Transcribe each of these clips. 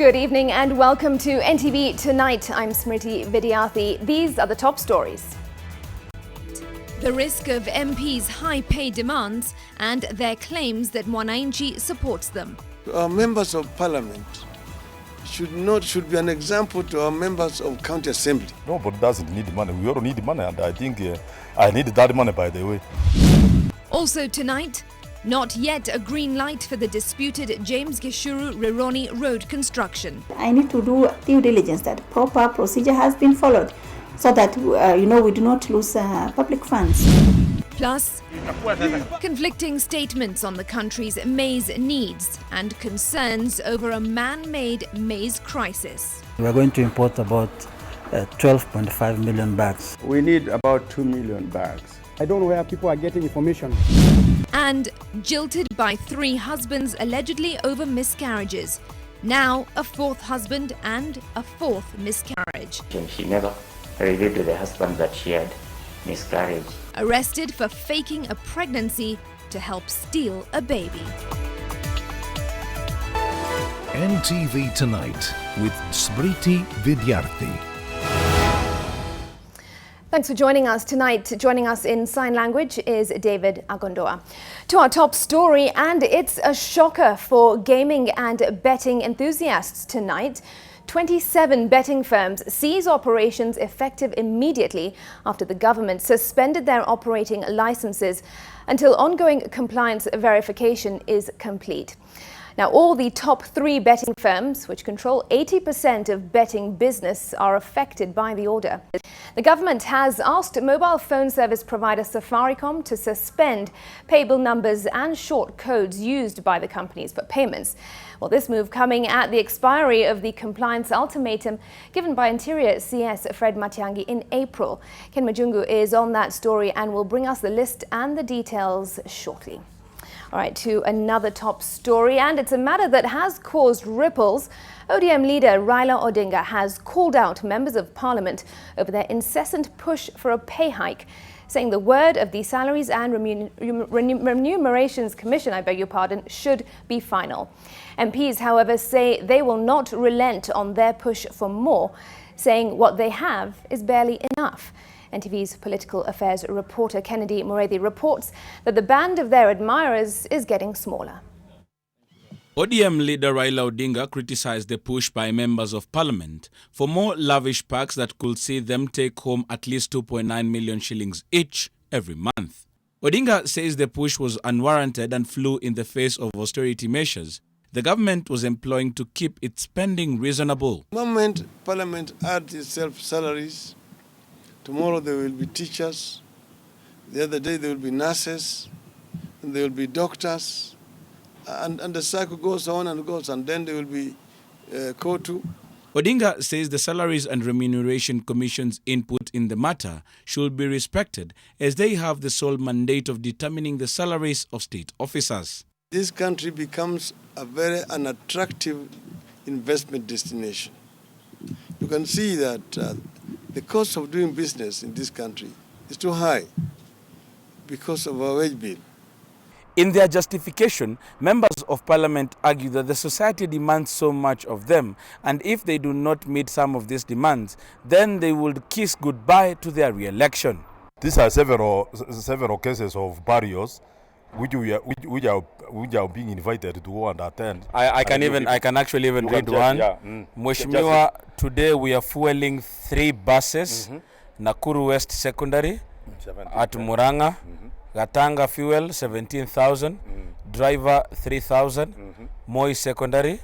Good evening and welcome to NTV Tonight. I'm Smriti, Vidyarthi. These are the top stories. The risk of MPs' high pay demands and their claims that Mwananchi supports them. Our members of Parliament should be an example to our members of County Assembly. Nobody doesn't need money. We all need money, and I think I need that money, by the way. Also tonight, not yet a green light for the disputed James Gishuru Rironi road construction. I need to do due diligence that proper procedure has been followed so that we do not lose public funds. Plus, conflicting statements on the country's maize needs and concerns over a man-made maize crisis. We are going to import about 12.5 million bags. We need about 2 million bags. I don't know where people are getting information. And jilted by 3 husbands allegedly over miscarriages. Now a 4th husband and a 4th miscarriage. She never revealed to the husband that she had miscarriage. Arrested for faking a pregnancy to help steal a baby. NTV Tonight with Smriti Vidyarthi. Thanks for joining us tonight. Joining us in sign language is David Agondoa. To our top story, and it's a shocker for gaming and betting enthusiasts tonight. 27 betting firms cease operations effective immediately after the government suspended their operating licenses until ongoing compliance verification is complete. Now, all the top 3 betting firms, which control 80% of betting business, are affected by the order. The government has asked mobile phone service provider Safaricom to suspend payable numbers and short codes used by the companies for payments. Well, this move coming at the expiry of the compliance ultimatum given by Interior CS Fred Matiang'i in April. Ken Majungu is on that story and will bring us the list and the details shortly. All right, to another top story, and it's a matter that has caused ripples. ODM leader Raila Odinga has called out members of Parliament over their incessant push for a pay hike, saying the word of the Salaries and Remunerations Commission, should be final. MPs, however, say they will not relent on their push for more, saying what they have is barely enough. NTV's political affairs reporter Kennedy Mureithi reports that the band of their admirers is getting smaller. ODM leader Raila Odinga criticized the push by members of Parliament for more lavish packs that could see them take home at least 2.9 million shillings each every month. Odinga says the push was unwarranted and flew in the face of austerity measures the government was employing to keep its spending reasonable. The moment Parliament adds itself salaries, tomorrow there will be teachers, the other day there will be nurses, and there will be doctors, and the cycle goes on and goes, and then there will be KOTU. Odinga says the Salaries and Remuneration Commission's input in the matter should be respected, as they have the sole mandate of determining the salaries of state officers. This country becomes a very unattractive investment destination. You can see that the cost of doing business in this country is too high because of our wage bill. In their justification, members of Parliament argue that the society demands so much of them, and if they do not meet some of these demands, then they would kiss goodbye to their re-election. These are several cases of barriers which are being invited to go and attend. I can actually even read one. Mheshimiwa, today we are fueling 3 buses. Nakuru West Secondary at Muranga. Gatanga fuel 17,000. Driver 3,000. Maize Secondary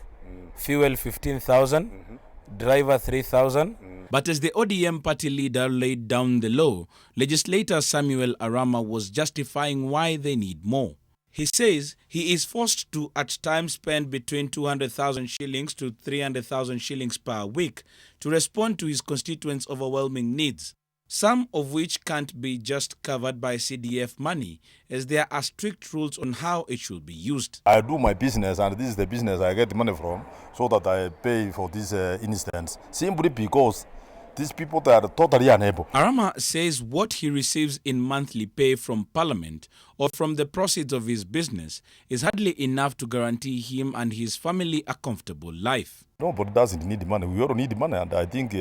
fuel 15,000. Driver 3,000. But as the ODM party leader laid down the law, legislator Samuel Arama was justifying why they need more. He says he is forced to at times spend between 200,000 shillings to 300,000 shillings per week to respond to his constituents' overwhelming needs, some of which can't be just covered by CDF money, as there are strict rules on how it should be used. I do my business, and this is the business I get money from, so that I pay for this instance, simply because These people, they are totally unable. Arama says what he receives in monthly pay from Parliament or from the proceeds of his business is hardly enough to guarantee him and his family a comfortable life. Nobody doesn't need money. We all need money, and I think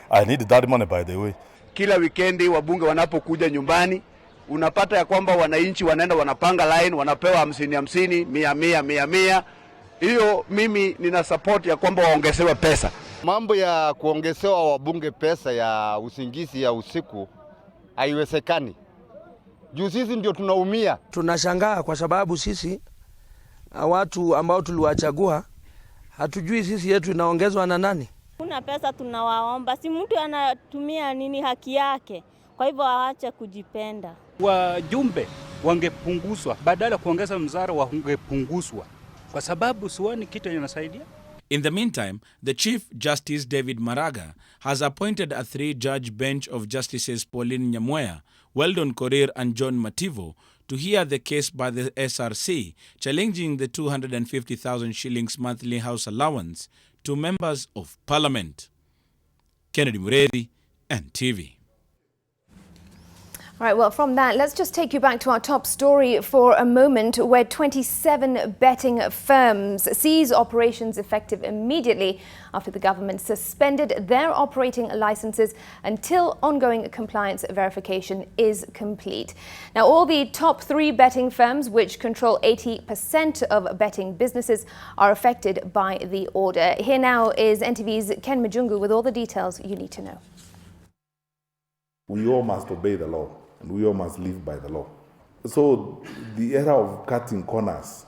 I need that money, by the way. Kila wikendi wabunge wanapokuja nyumbani, unapata ya kwamba wananchi wanaenda wanapanga line, wanapewa 50, 100. Hiyo mimi nina support ya kwamba waongezewe pesa. Mambo ya kuongezewa wabunge pesa ya usingizi ya usiku haiwezekani. Juu sisi ndio tunaumia. Tunashangaa kwa sababu sisi watu ambao tuliwachagua hatujui sisi yetu inaongezwa na nani. Kuna pesa tunawaomba, si mtu anatumia nini haki yake. Kwa hivyo waache kujipenda. Wajumbe wangepunguzwa, badala kuongeza mzara wangepunguzwa. Kwa sababu sioni kitu inasaidia. In the meantime, the Chief Justice David Maraga has appointed a 3-judge bench of Justices Pauline Nyamweya, Weldon Korir and John Mativo to hear the case by the SRC challenging the 250,000 shillings monthly house allowance to members of Parliament. Kennedy Mureri, NTV. All right, well, from that, let's just take you back to our top story for a moment, where 27 betting firms cease operations effective immediately after the government suspended their operating licenses until ongoing compliance verification is complete. Now, all the top 3 betting firms, which control 80% of betting businesses, are affected by the order. Here now is NTV's Ken Majungu with all the details you need to know. We all must obey the law, and we all must live by the law. So the era of cutting corners,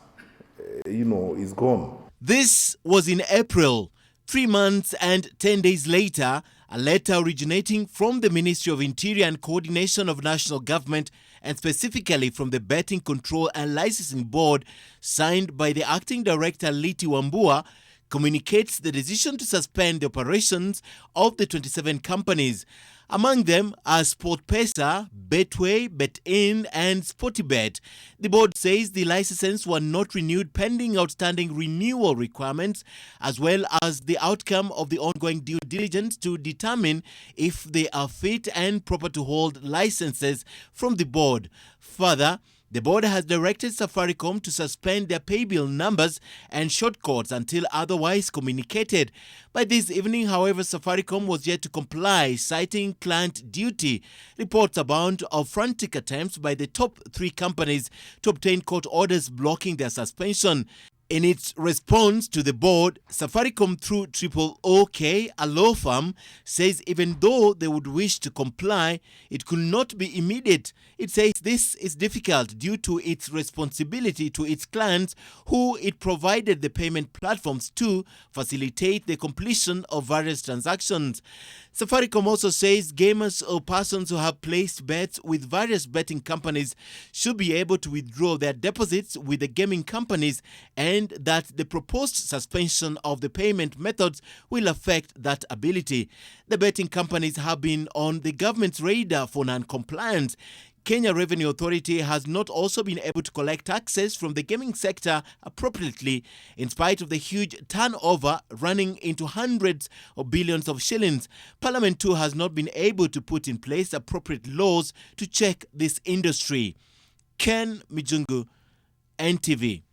is gone. This was in April. 3 months and 10 days later, a letter originating from the Ministry of Interior and Coordination of National Government, and specifically from the Betting Control and Licensing Board, signed by the Acting Director Liti Wambua, communicates the decision to suspend the operations of the 27 companies. Among them are SportPesa, Betway, BetIn and SportyBet. The board says the licenses were not renewed pending outstanding renewal requirements, as well as the outcome of the ongoing due diligence to determine if they are fit and proper to hold licenses from the board. Further, the board has directed Safaricom to suspend their pay bill numbers and shortcodes until otherwise communicated. By this evening, however, Safaricom was yet to comply, citing client duty. Reports abound of frantic attempts by the top 3 companies to obtain court orders blocking their suspension. In its response to the board, Safaricom, through OK, a law firm, says even though they would wish to comply, it could not be immediate. It says this is difficult due to its responsibility to its clients, who it provided the payment platforms to facilitate the completion of various transactions. Safaricom also says gamers or persons who have placed bets with various betting companies should be able to withdraw their deposits with the gaming companies, and that the proposed suspension of the payment methods will affect that ability. The betting companies have been on the government's radar for non-compliance. Kenya Revenue Authority has not also been able to collect taxes from the gaming sector appropriately, in spite of the huge turnover running into hundreds of billions of shillings. Parliament too has not been able to put in place appropriate laws to check this industry. Ken Mijungu, NTV.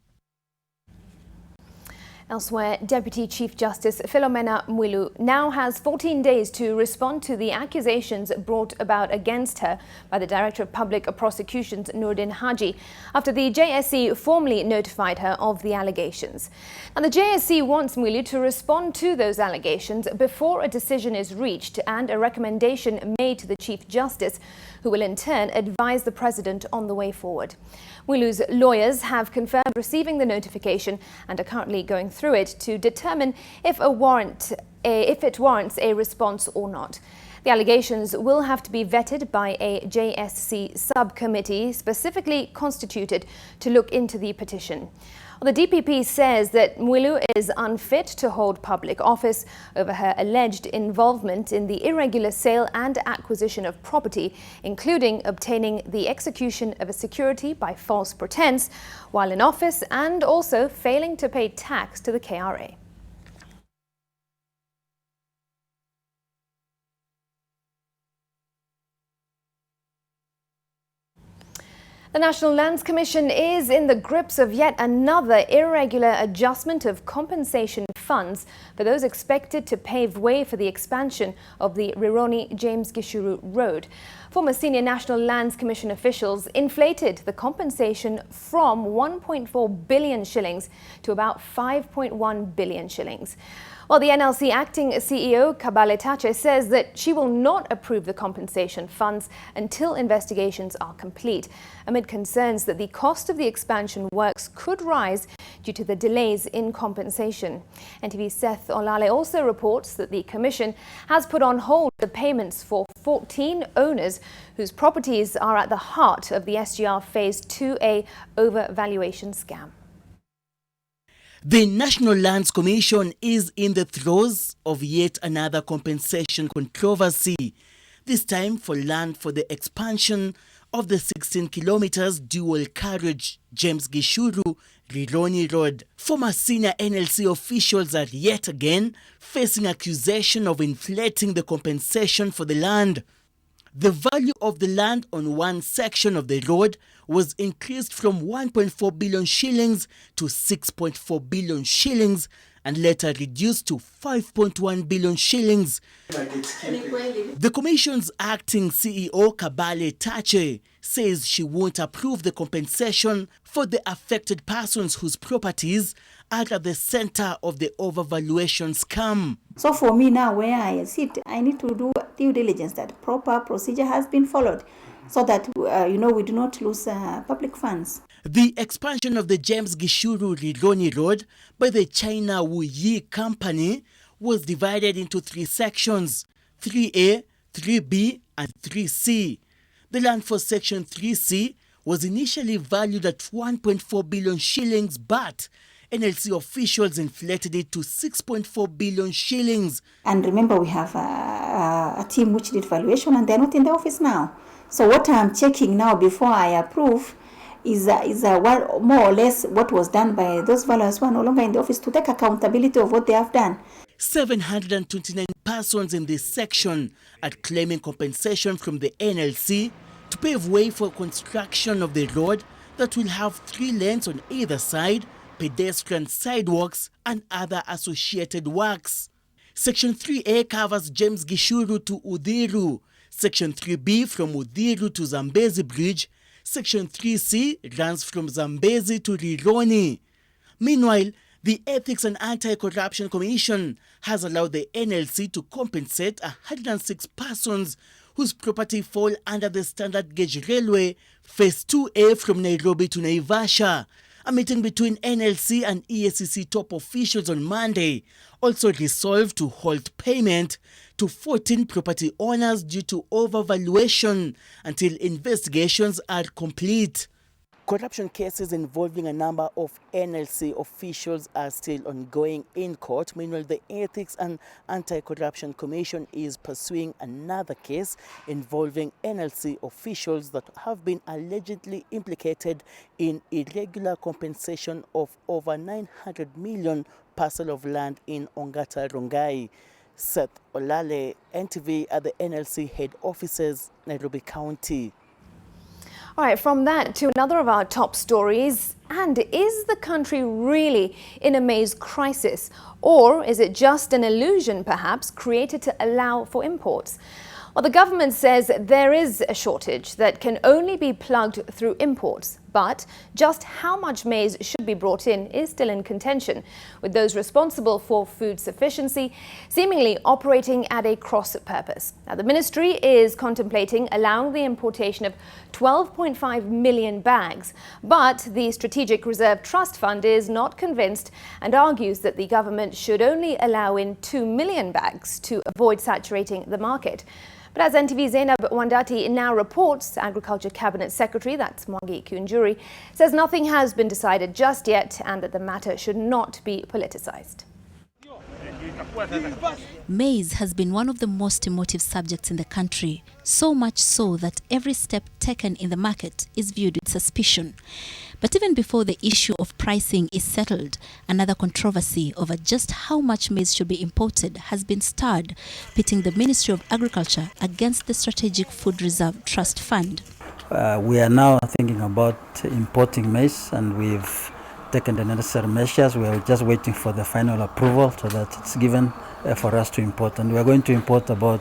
Elsewhere, Deputy Chief Justice Philomena Mwilu now has 14 days to respond to the accusations brought about against her by the Director of Public Prosecutions, Noordin Haji, after the JSC formally notified her of the allegations. And the JSC wants Mwilu to respond to those allegations before a decision is reached and a recommendation made to the Chief Justice, who will in turn advise the President on the way forward. Mwilu's lawyers have confirmed receiving the notification and are currently going through it to determine if it warrants a response or not. The allegations will have to be vetted by a JSC subcommittee specifically constituted to look into the petition. The DPP says that Mwilu is unfit to hold public office over her alleged involvement in the irregular sale and acquisition of property, including obtaining the execution of a security by false pretense while in office, and also failing to pay tax to the KRA. The National Lands Commission is in the grips of yet another irregular adjustment of compensation funds for those expected to pave way for the expansion of the Rironi-James Gishuru Road. Former senior National Lands Commission officials inflated the compensation from 1.4 billion shillings to about 5.1 billion shillings. While the NLC acting CEO Kabale Tache says that she will not approve the compensation funds until investigations are complete, amid concerns that the cost of the expansion works could rise due to the delays in compensation. NTV's Seth Olale also reports that the Commission has put on hold the payments for 14 owners whose properties are at the heart of the SGR Phase 2A overvaluation scam. The National Lands Commission is in the throes of yet another compensation controversy, this time for land for the expansion of the 16 kilometers dual carriage James Gishuru Rironi Road. Former senior NLC officials are yet again facing accusation of inflating the compensation for the land. The value of the land on one section of the road was increased from 1.4 billion shillings to 6.4 billion shillings and later reduced to 5.1 billion shillings. The Commission's acting CEO Kabale Tache says she won't approve the compensation for the affected persons whose properties are at the center of the overvaluation scam. So for me now, where I sit, I need to do due diligence that proper procedure has been followed so that, we do not lose public funds. The expansion of the James Gishuru Rironi Road by the China Wuyi Company was divided into 3 sections, 3A, 3B and 3C. The land for section 3C was initially valued at 1.4 billion shillings, but NLC officials inflated it to 6.4 billion shillings. And remember, we have a team which did valuation and they're not in the office now. So what I'm checking now before I approve is what, more or less what was done by those valuers who are no longer in the office to take accountability of what they have done. 729 persons in this section are claiming compensation from the NLC to pave way for construction of the road that will have 3 lanes on either side, pedestrian sidewalks and other associated works. Section 3A covers James Gishuru to Udhiru, Section 3B from Udhiru to Zambezi Bridge, Section 3C runs from Zambezi to Rironi. Meanwhile, the Ethics and Anti-Corruption Commission has allowed the NLC to compensate 106 persons whose property fall under the standard gauge railway Phase 2A from Nairobi to Naivasha. A meeting between NLC and EACC top officials on Monday also resolved to halt payment to 14 property owners due to overvaluation until investigations are complete. Corruption cases involving a number of NLC officials are still ongoing in court. Meanwhile, the Ethics and Anti-Corruption Commission is pursuing another case involving NLC officials that have been allegedly implicated in irregular compensation of over 900 million parcel of land in Ongata Rongai. Seth Olale, NTV at the NLC head offices, Nairobi County. All right, from that to another of our top stories. And is the country really in a maize crisis? Or is it just an illusion, perhaps, created to allow for imports? Well, the government says there is a shortage that can only be plugged through imports. But just how much maize should be brought in is still in contention, with those responsible for food sufficiency seemingly operating at a cross purpose. Now, the ministry is contemplating allowing the importation of 12.5 million bags, but the Strategic Reserve Trust Fund is not convinced and argues that the government should only allow in 2 million bags to avoid saturating the market. But as NTV's Zainab Wandati now reports, Agriculture Cabinet Secretary, that's Mwangi Kiunjuri, says nothing has been decided just yet and that the matter should not be politicized. Maize has been one of the most emotive subjects in the country, so much so that every step taken in the market is viewed with suspicion. But even before the issue of pricing is settled, another controversy over just how much maize should be imported has been stirred, pitting the Ministry of Agriculture against the Strategic Food Reserve Trust Fund. We are now thinking about importing maize, and we've taken the necessary measures. We are just waiting for the final approval so that it's given for us to import. And we are going to import about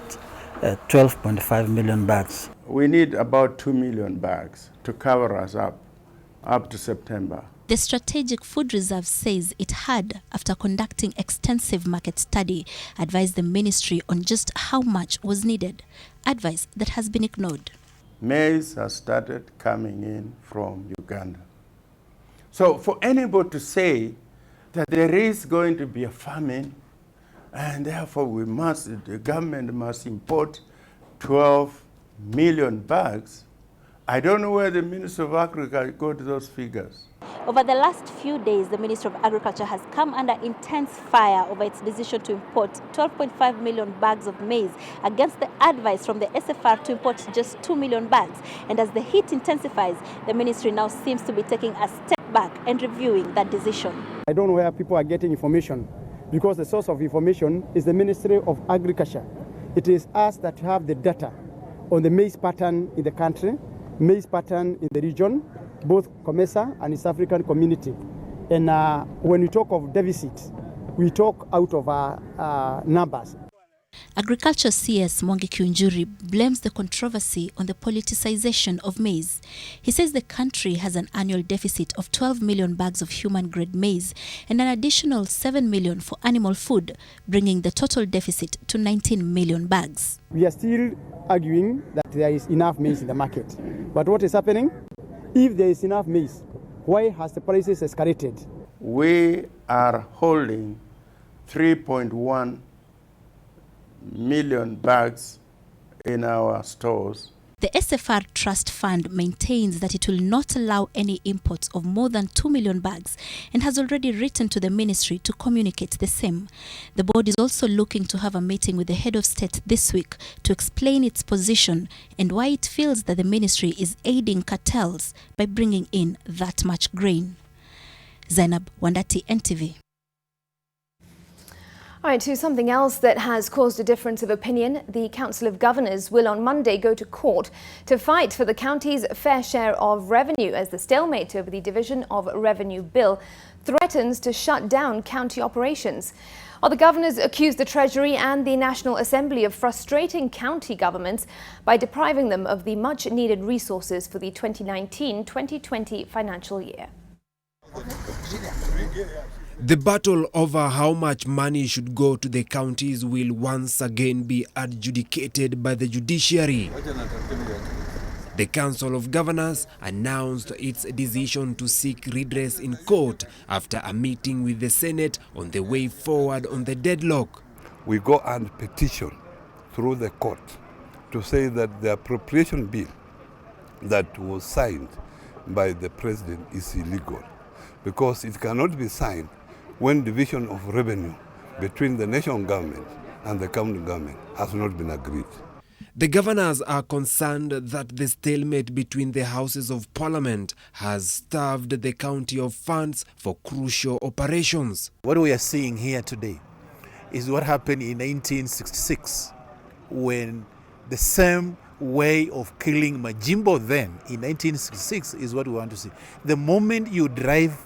12.5 million bags. We need about 2 million bags to cover us up to September. The Strategic Food Reserve says it had, after conducting extensive market study, advised the ministry on just how much was needed, advice that has been ignored. Maize has started coming in from Uganda. So for anybody to say that there is going to be a famine and therefore the government must import 12 million bags, I don't know where the Minister of Agriculture got those figures. Over the last few days, the Ministry of Agriculture has come under intense fire over its decision to import 12.5 million bags of maize against the advice from the SFR to import just 2 million bags. And as the heat intensifies, the ministry now seems to be taking a step back and reviewing that decision. I don't know where people are getting information, because the source of information is the Ministry of Agriculture. It is us that have the data on the maize pattern in the country, maize pattern in the region, both COMESA and East African Community. And when we talk of deficit, we talk out of our numbers. Agriculture CS Mwangi Kiunjuri blames the controversy on the politicization of maize. He says the country has an annual deficit of 12 million bags of human-grade maize and an additional 7 million for animal food, bringing the total deficit to 19 million bags. We are still arguing that there is enough maize in the market. But what is happening? If there is enough maize, why has the prices escalated? We are holding 3.1 million bags in our stores. The SFR Trust Fund maintains that it will not allow any imports of more than 2 million bags and has already written to the ministry to communicate the same. The board is also looking to have a meeting with the head of state this week to explain its position and why it feels that the ministry is aiding cartels by bringing in that much grain. Zainab Wandati, NTV. All right, to something else that has caused a difference of opinion. The Council of Governors will on Monday go to court to fight for the county's fair share of revenue as the stalemate over the Division of Revenue Bill threatens to shut down county operations. Well, the governors accuse the Treasury and the National Assembly of frustrating county governments by depriving them of the much-needed resources for the 2019-2020 financial year. The battle over how much money should go to the counties will once again be adjudicated by the judiciary. The Council of Governors announced its decision to seek redress in court after a meeting with the Senate on the way forward on the deadlock. We go and petition through the court to say that the appropriation bill that was signed by the president is illegal, because it cannot be signed when division of revenue between the national government and the county government has not been agreed. The governors are concerned that the stalemate between the Houses of Parliament has starved the county of funds for crucial operations. What we are seeing here today is what happened in 1966, when the same way of killing Majimbo then in 1966 is what we want to see. The moment you deprive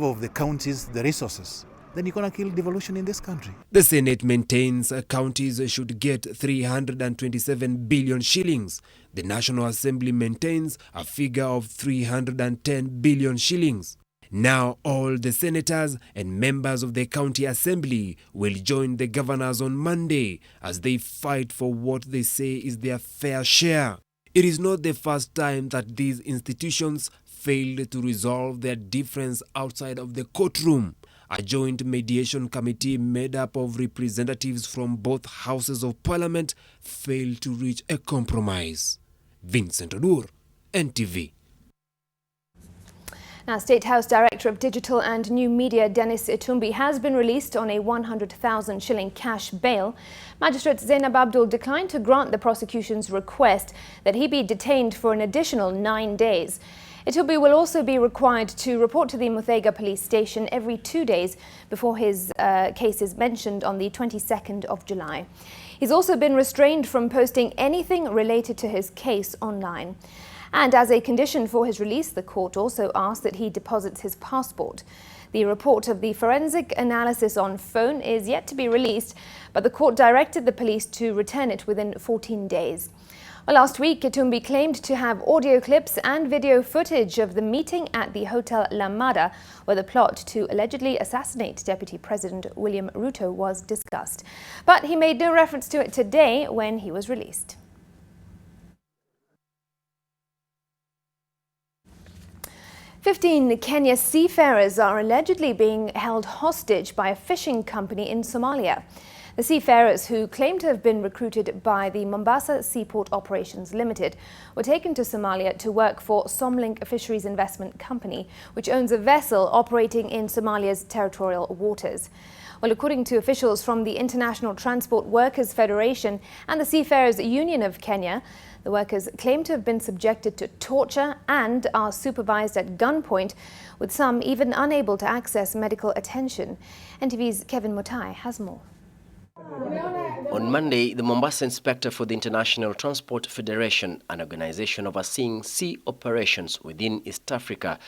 of the counties the resources, then you're going to kill devolution in this country. The Senate maintains counties should get 327 billion shillings. The National Assembly maintains a figure of 310 billion shillings. Now all the senators and members of the county assembly will join the governors on Monday as they fight for what they say is their fair share. It is not the first time that these institutions failed to resolve their difference outside of the courtroom. A joint mediation committee made up of representatives from both houses of parliament failed to reach a compromise. Vincent Odur, NTV. Now, State House Director of Digital and New Media Dennis Itumbi has been released on a 100,000 shilling cash bail. Magistrate Zainab Abdul declined to grant the prosecution's request that he be detained for an additional 9 days. Itumbi will also be required to report to the Muthaiga police station every 2 days before his case is mentioned on the 22nd of July. He's also been restrained from posting anything related to his case online. And as a condition for his release, the court also asked that he deposits his passport. The report of the forensic analysis on phone is yet to be released, but the court directed the police to return it within 14 days. Well, last week, Itumbi claimed to have audio clips and video footage of the meeting at the Hotel La Mada, where the plot to allegedly assassinate Deputy President William Ruto was discussed. But he made no reference to it today when he was released. Kenya seafarers are allegedly being held hostage by a fishing company in Somalia. The seafarers, who claim to have been recruited by the Mombasa Seaport Operations Limited, were taken to Somalia to work for Somlink Fisheries Investment Company, which owns a vessel operating in Somalia's territorial waters. Well, according to officials from the International Transport Workers Federation and the Seafarers Union of Kenya, the workers claim to have been subjected to torture and are supervised at gunpoint, with some even unable to access medical attention. NTV's Kevin Mutai has more. On Monday, the Mombasa inspector for the International Transport Federation, an organization overseeing sea operations within East Africa,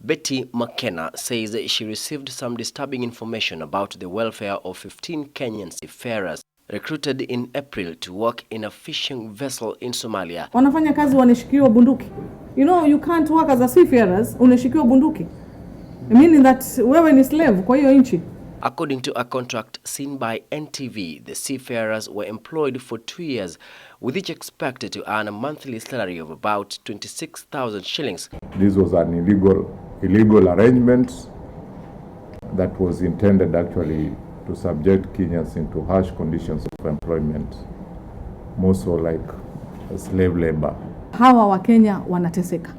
Betty McKenna, says that she received some disturbing information about the welfare of 15 Kenyan seafarers recruited in April to work in a fishing vessel in Somalia. Wanafanya kazi wanashikiwa bunduki. You know, you can't work as a seafarers unashikiwa bunduki. Meaning that wewe ni slave kwa hiyo nchi. According to a contract seen by NTV, the seafarers were employed for 2 years, with each expected to earn a monthly salary of about 26,000 shillings. This was an illegal arrangement that was intended actually to subject Kenyans into harsh conditions of employment, more so like slave labor. Hawa wa Kenya wanateseka.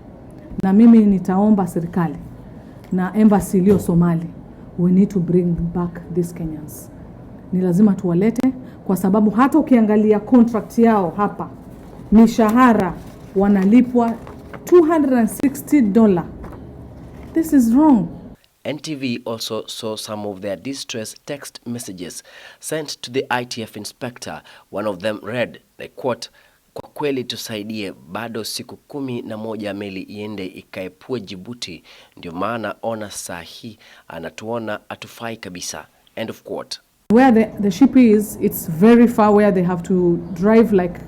Na mimi nitaomba serikali na embassy iliyo Somali, we need to bring back these Kenyans. Ni lazima tuwalete kwa sababu hata ukiangalia contract yao hapa, mishahara wanalipwa $260. This is wrong. NTV also saw some of their distress text messages sent to the ITF inspector. One of them read, I quote, "Kwa kweli tusaidie, bado siku 11 meli iende ikaepue Djibouti, ndio maana ona sahi anatuona atufai kabisa." End of quote. Where the ship is, it's very far, where they have to drive like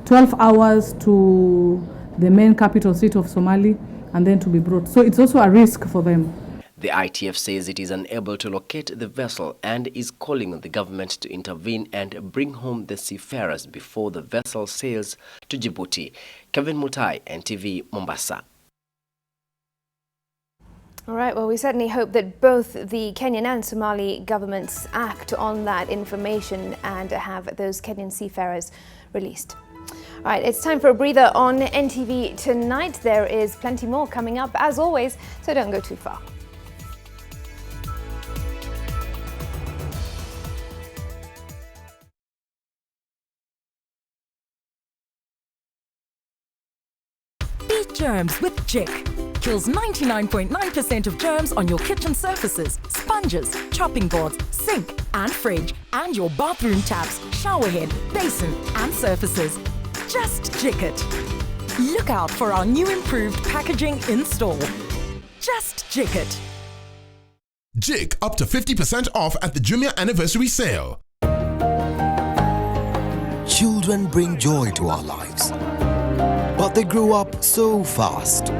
12 hours to the main capital city of Somalia and then to be brought. So it's also a risk for them. The ITF says it is unable to locate the vessel and is calling on the government to intervene and bring home the seafarers before the vessel sails to Djibouti. Kevin Mutai, NTV, Mombasa. All right, well, we certainly hope that both the Kenyan and Somali governments act on that information and have those Kenyan seafarers released. All right, it's time for a breather on NTV tonight. There is plenty more coming up, as always, so don't go too far. Beat germs with Jik. Kills 99.9% of germs on your kitchen surfaces, sponges, chopping boards, sink and fridge, and your bathroom taps, shower head, basin and surfaces. Just Jik it. Look out for our new improved packaging in store. Just Jik it. Jik up to 50% off at the Jumia anniversary sale. Children bring joy to our lives, but they grow up so fast.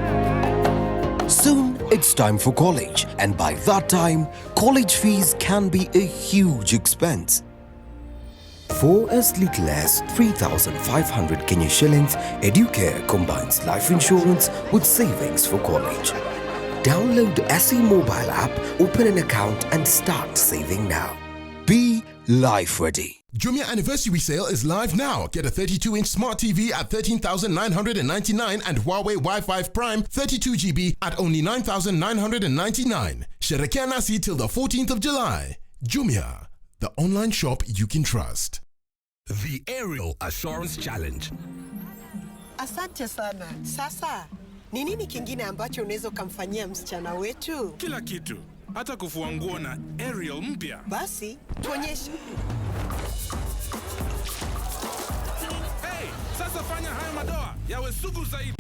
Soon it's time for college, and by that time, college fees can be a huge expense. For as little as 3,500 Kenya shillings, Educare combines life insurance with savings for college. Download the SE mobile app, open an account and start saving now. Be life ready. Jumia anniversary sale is live now. Get a 32-inch smart TV at 13,999 and Huawei Wi-Fi Prime 32GB at only 9,999. Sherekea nasi till the 14th of July. Jumia, the online shop you can trust. The Aerial Assurance Challenge. Asante sana. Sasa, ni nini kingine ambacho unaweza kumfanyia msichana wetu? Kila kitu. Hata kufua nguo na Aerial mpya. Basi, tuonyeshe. Fanya haya madoa yawe sugu zaidi.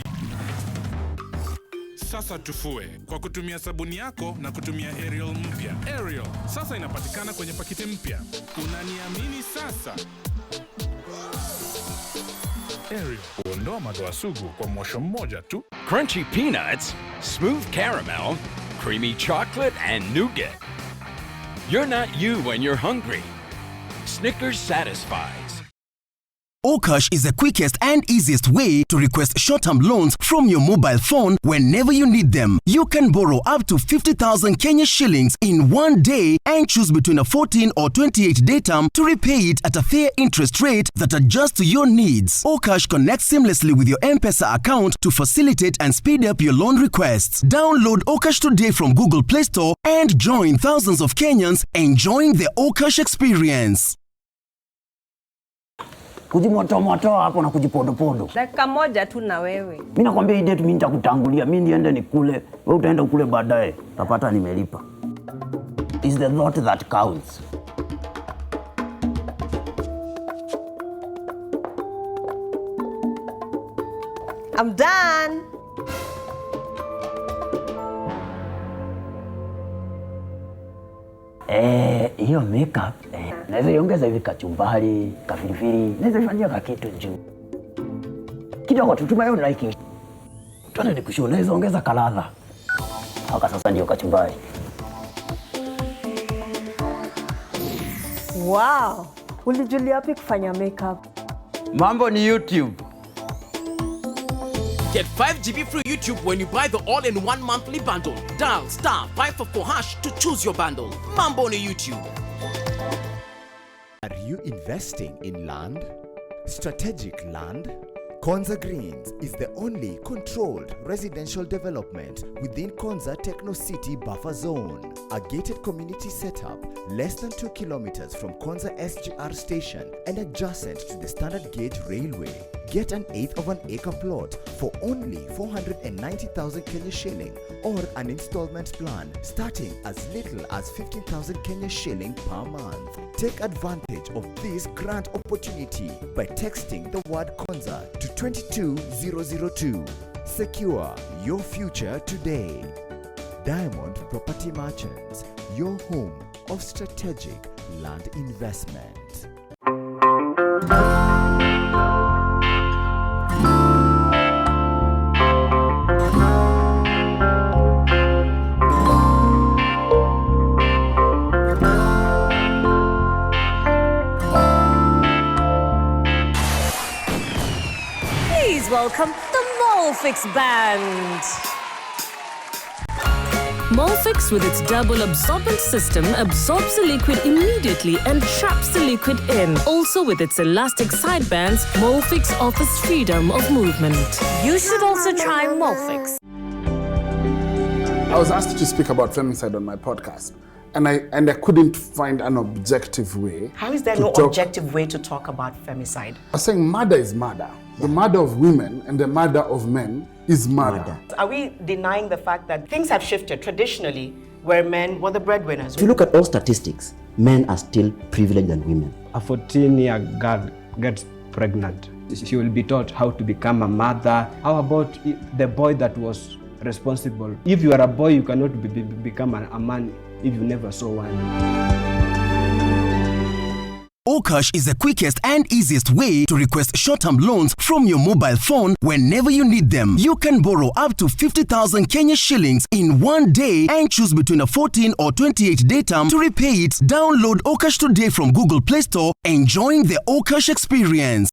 Sasa tufue kwa kutumia sabuni yako na kutumia Ariel mpya. Ariel sasa inapatikana kwenye pakiti mpya. Unaniamini sasa? Ariel huondoa madoa sugu kwa mwosho mmoja tu. Crunchy peanuts, smooth caramel, creamy chocolate and nougat. You're not you when you're hungry. Snickers satisfies. Okash is the quickest and easiest way to request short-term loans from your mobile phone whenever you need them. You can borrow up to 50,000 Kenya shillings in one day and choose between a 14 or 28-day term to repay it at a fair interest rate that adjusts to your needs. Okash connects seamlessly with your M-Pesa account to facilitate and speed up your loan requests. Download Okash today from Google Play Store and join thousands of Kenyans enjoying the Okash experience. Kujimoto hapo na kujipodopodo. Dakika moja tu na wewe. Mimi nakwambia hii date mimi nitakutangulia. Mimi niende nikule, wewe utaenda ukule baadaye. Utapata nimelipa. Is the thought that counts. I'm done. Hiyo makeup naweza iongeza hivi kachumbari, kafirifiri, naweza ifanyia kakitu juu. Kidogo tutuma hiyo like. Tuone nikushow, naweza ongeza kaladha. Haka sasa ndio kachumbari. Wow. Ulijulia wapi kufanya makeup? Mambo ni YouTube. Get 5 GB free YouTube when you buy the all-in-one monthly bundle. Dial *544# to choose your bundle. Mambo on YouTube. Are you investing in land? Strategic land? Konza Greens is the only controlled residential development within Konza Techno City Buffer Zone, a gated community setup less than 2 kilometers from Konza SGR station and adjacent to the standard gauge railway. Get an 1/8 of an acre plot for only 490,000 Kenya shilling or an installment plan starting as little as 15,000 Kenya shilling per month. Take advantage of this grant opportunity by texting the word Konza to 22002. Secure your future today. Diamond Property Merchants, your home of strategic land investment. Welcome the Molfix Band. Molfix, with its double absorbent system, absorbs the liquid immediately and traps the liquid in. Also, with its elastic side bands, Molfix offers freedom of movement. You should also try Molfix. I was asked to speak about femicide on my podcast, and I couldn't find an objective way. How is there no objective way to talk about femicide? I was saying murder is murder. The murder of women and the murder of men is murder. Are we denying the fact that things have shifted traditionally where men were the breadwinners? If you look at all statistics, men are still privileged than women. A 14-year girl gets pregnant. She will be taught how to become a mother. How about the boy that was responsible? If you are a boy, you cannot become a man if you never saw one. Okash is the quickest and easiest way to request short-term loans from your mobile phone whenever you need them. You can borrow up to 50,000 Kenya shillings in one day and choose between a 14 or 28-day term to repay it. Download Okash today from Google Play Store, enjoying the Okash experience.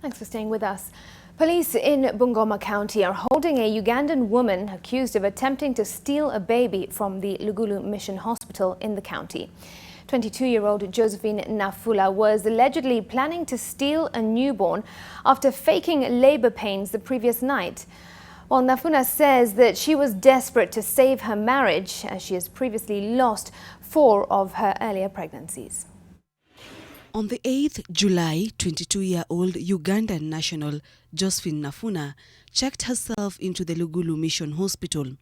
Thanks for staying with us. Police in Bungoma County are holding a Ugandan woman accused of attempting to steal a baby from the Lugulu Mission Hospital in the county. 22-year-old Josephine Nafula was allegedly planning to steal a newborn after faking labor pains the previous night. While Nafula says that she was desperate to save her marriage, as she has previously lost 4 of her earlier pregnancies. On the 8th July, 22-year-old Ugandan national Josephine Nafuna checked herself into the Lugulu Mission Hospital.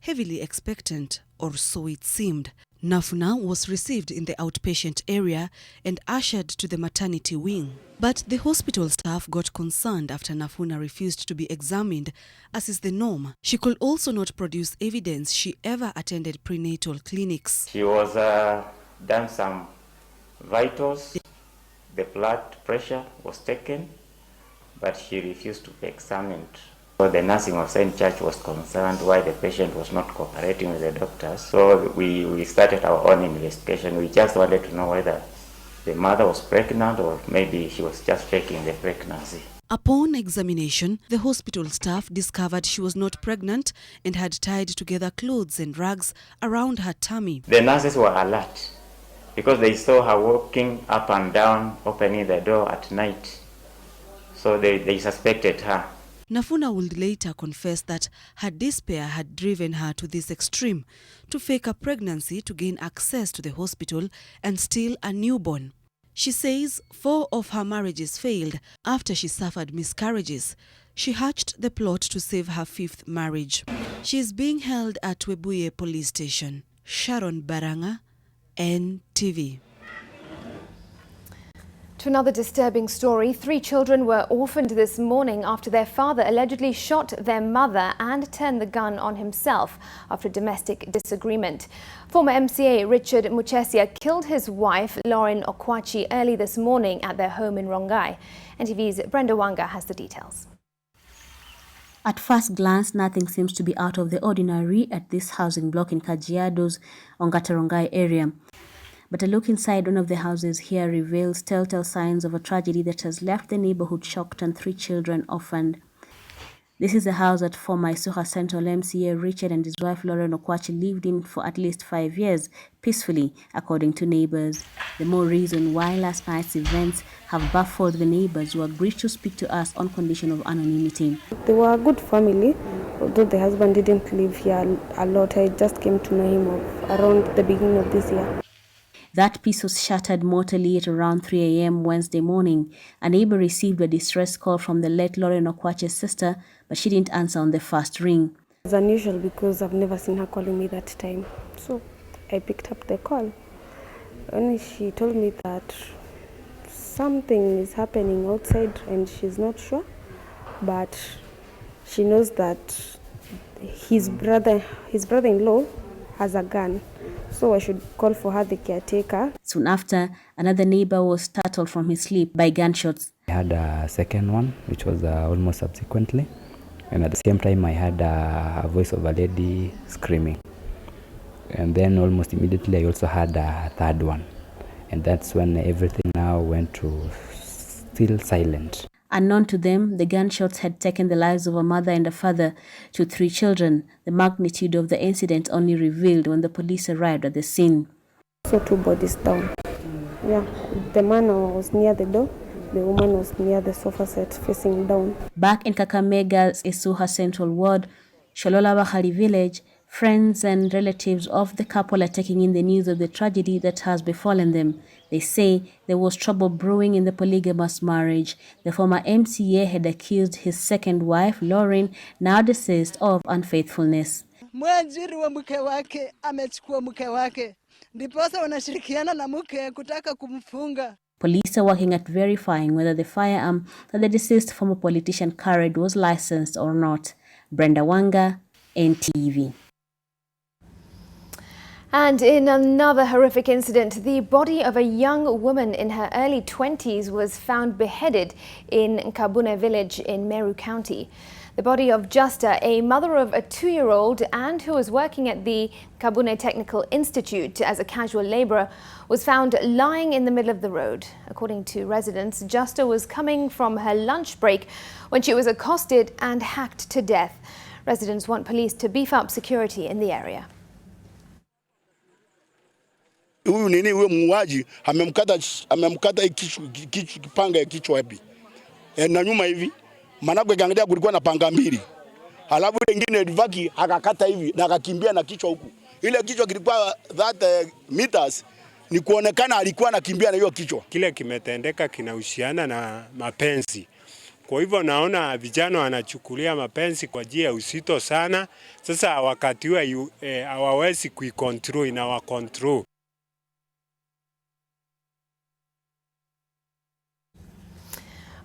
heavily expectant, or so it seemed. Nafuna was received in the outpatient area and ushered to the maternity wing. But the hospital staff got concerned after Nafuna refused to be examined, as is the norm. She could also not produce evidence she ever attended prenatal clinics. She was done some vitals. The blood pressure was taken, but she refused to be examined. So the nursing of St. Church was concerned why the patient was not cooperating with the doctors. So we started our own investigation. We just wanted to know whether the mother was pregnant or maybe she was just faking the pregnancy. Upon examination, the hospital staff discovered she was not pregnant and had tied together clothes and rags around her tummy. The nurses were alert because they saw her walking up and down, opening the door at night. So they suspected her. Nafuna would later confess that her despair had driven her to this extreme, to fake a pregnancy to gain access to the hospital and steal a newborn. She says 4 of her marriages failed after she suffered miscarriages. She hatched the plot to save her 5th marriage. She is being held at Webuye police station. Sharon Baranga, NTV. To another disturbing story, 3 children were orphaned this morning after their father allegedly shot their mother and turned the gun on himself after domestic disagreement. Former MCA Richard Muchesia killed his wife, Lauren Okwachi, early this morning at their home in Rongai. NTV's Brenda Wanga has the details. At first glance, nothing seems to be out of the ordinary at this housing block in Kajiado's Ongata Rongai area. But a look inside one of the houses here reveals telltale signs of a tragedy that has left the neighborhood shocked and 3 children orphaned. This is the house that former Isuha Central MCA Richard and his wife Lauren Okwachi lived in for at least 5 years, peacefully, according to neighbors. The more reason why last night's events have baffled the neighbors who agreed to speak to us on condition of anonymity. They were a good family, although the husband didn't live here a lot. I just came to know him around the beginning of this year. That peace was shattered mortally at around 3 a.m. Wednesday morning. A neighbor received a distress call from the late Lauren Okwachi's sister, but she didn't answer on the first ring. It's unusual because I've never seen her calling me that time. So I picked up the call. And she told me that something is happening outside and she's not sure, but she knows that his brother-in-law has a gun. So I should call for her, the caretaker. Soon after, another neighbor was startled from his sleep by gunshots. I had a second one, which was almost subsequently. And at the same time, I had a voice of a lady screaming. And then almost immediately, I also had a third one. And that's when everything now went to still silent. Unknown to them, the gunshots had taken the lives of a mother and a father to 3 children. The magnitude of the incident only revealed when the police arrived at the scene. So 2 bodies down. Yeah, the man was near the door. The woman was near the sofa set facing down. Back in Kakamega's Isuha Central Ward, Sholola Bahari village, friends and relatives of the couple are taking in the news of the tragedy that has befallen them. They say there was trouble brewing in the polygamous marriage. The former MCA had accused his second wife, Lauren, now deceased, of unfaithfulness. Mwanziri wa mke wake amechukua mke wake. Ndiposa wanashirikiana na mke kutaka kumfunga. Police are working at verifying whether the firearm that the deceased former politician carried was licensed or not. Brenda Wanga, NTV. And in another horrific incident, the body of a young woman in her early 20s was found beheaded in Kabune village in Meru County. The body of Justa, a mother of a 2-year-old and who was working at the Kabune Technical Institute as a casual laborer, was found lying in the middle of the road. According to residents, Justa was coming from her lunch break when she was accosted and hacked to death. Residents want police to beef up security in the area. Huyu nini huyo muuaji amemkata kipanga ya kichwa hivi. Na nyuma hivi managwe gangalia kulikuwa na panga mbili. Halafu nyingine Livaki akakata hivi na akakimbia na kichwa huku. Ile kichwa kilikuwa that meters ni kuonekana alikuwa anakimbia na hiyo kichwa. Kile kimetendeka kinahusiana na mapenzi. Kwa hivyo naona vijana wanachukulia mapenzi kwa njia ya uzito sana. Sasa wakati huo hawawezi kuicontrol, inawacontrol.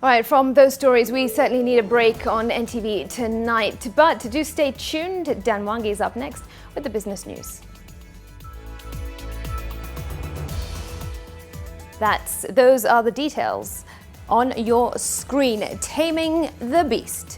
All right, from those stories, we certainly need a break on NTV tonight. But do stay tuned. Dan Wangi is up next with the business news. Those are the details on your screen. Taming the Beast.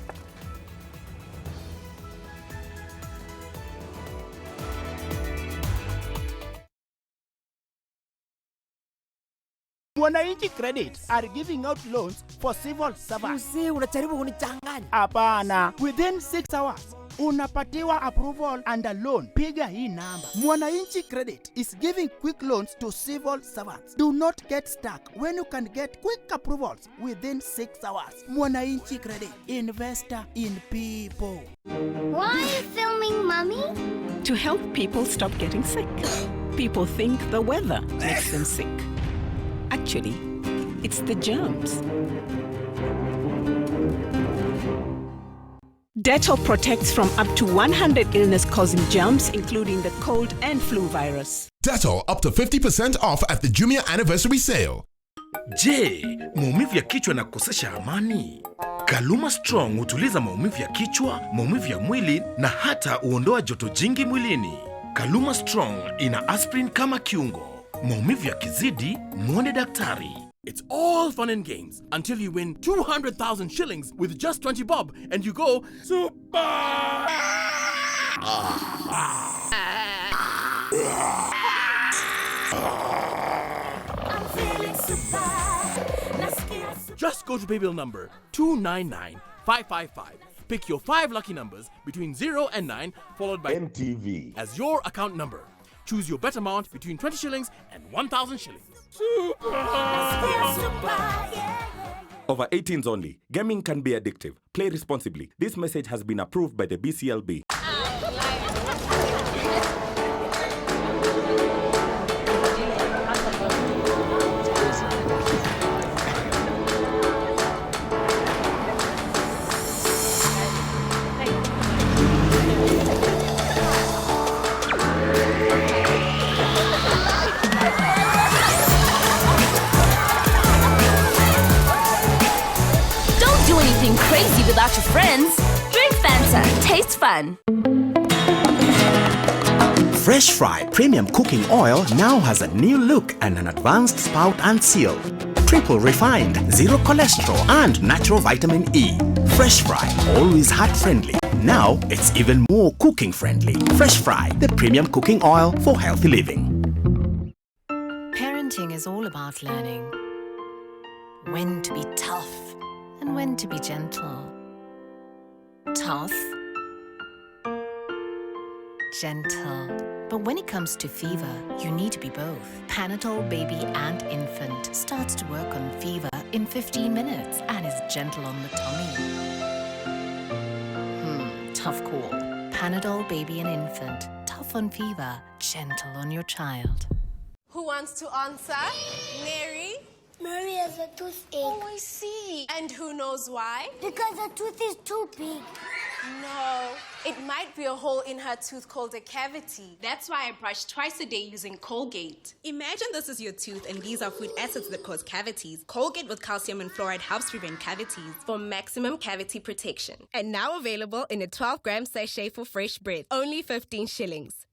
Wananchi Credit are giving out loans for civil servants. Unajaribu kunichanganya. Hapana. Within 6 hours, unapatiwa approval and a loan. Piga hii namba. Mwananchi Credit is giving quick loans to civil servants. Do not get stuck when you can get quick approvals within 6 hours. Mwananchi Credit. Investor in people. Why are you filming, Mommy? To help people stop getting sick. People think the weather makes them sick. Actually, it's the germs. Dettol protects from up to 100 illness-causing germs, including the cold and flu virus. Dettol up to 50% off at the Jumia anniversary sale. Je, maumivu ya kichwa na kukosesha amani? Kaluma Strong hutuliza maumivu ya kichwa, maumivu ya mwili na hata huondoa joto jingi mwilini. Kaluma Strong ina aspirin kama kiungo. Maumivu yakizidi, muone daktari. It's all fun and games until you win 200,000 shillings with just 20 bob and you go super. Just go to paybill number 299555. Pick your 5 lucky numbers between 0 and 9 followed by NTV as your account number. Choose your bet amount between 20 shillings and 1,000 shillings. Over 18s only. Gaming can be addictive. Play responsibly. This message has been approved by the BCLB. Crazy without your friends. Drink Fanta. Taste fun. Fresh Fry Premium Cooking Oil now has a new look and an advanced spout and seal. Triple refined, zero cholesterol and natural vitamin E. Fresh Fry, always heart friendly. Now it's even more cooking friendly. Fresh Fry, the premium cooking oil for healthy living. Parenting is all about learning when to be tough and when to be gentle. Tough, gentle. But when it comes to fever, you need to be both. Panadol Baby and Infant starts to work on fever in 15 minutes and is gentle on the tummy. Tough call. Panadol Baby and Infant. Tough on fever, gentle on your child. Who wants to answer? Mary? Mary has a toothache. Oh, I see. And who knows why? Because her tooth is too big. No, it might be a hole in her tooth called a cavity. That's why I brush twice a day using Colgate. Imagine this is your tooth and these are food acids that cause cavities. Colgate with calcium and fluoride helps prevent cavities for maximum cavity protection. And now available in a 12-gram sachet for fresh breath. Only 15 shillings.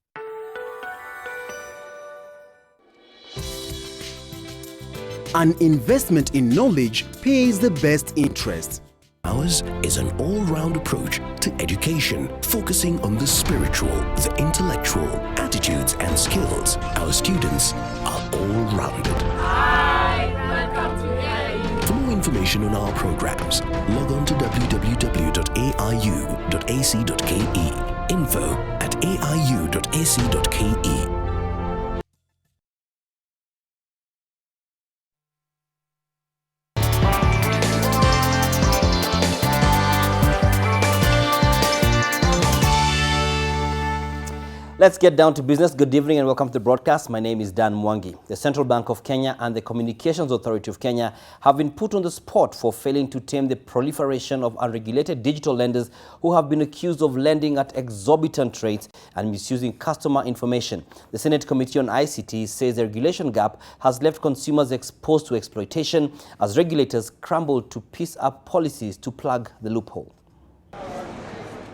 An investment in knowledge pays the best interest. Ours is an all-round approach to education, focusing on the spiritual, the intellectual, attitudes and skills. Our students are all-rounded. Hi, welcome to AIU. For more information on our programs, log on to www.aiu.ac.ke. info@aiu.ac.ke. Let's get down to business. Good evening and welcome to the broadcast. My name is Dan Mwangi. The Central Bank of Kenya and the Communications Authority of Kenya have been put on the spot for failing to tame the proliferation of unregulated digital lenders who have been accused of lending at exorbitant rates and misusing customer information. The Senate Committee on ICT says the regulation gap has left consumers exposed to exploitation as regulators scramble to piece up policies to plug the loophole.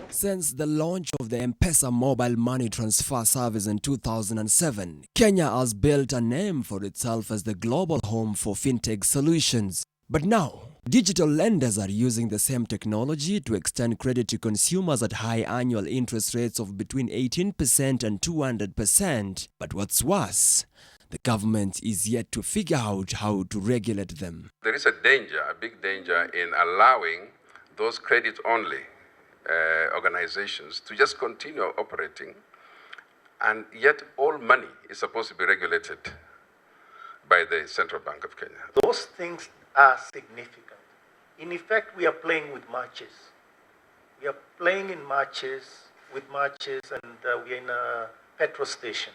Since the launch of the M-Pesa mobile money transfer service in 2007, Kenya has built a name for itself as the global home for fintech solutions. But now, digital lenders are using the same technology to extend credit to consumers at high annual interest rates of between 18% and 200%. But what's worse, the government is yet to figure out how to regulate them. There is a danger, a big danger, in allowing those credit-only organizations to just continue operating, and yet all money is supposed to be regulated by the Central Bank of Kenya. Those things are significant. In effect, we are playing with matches. We are playing in matches, and we are in a petrol station.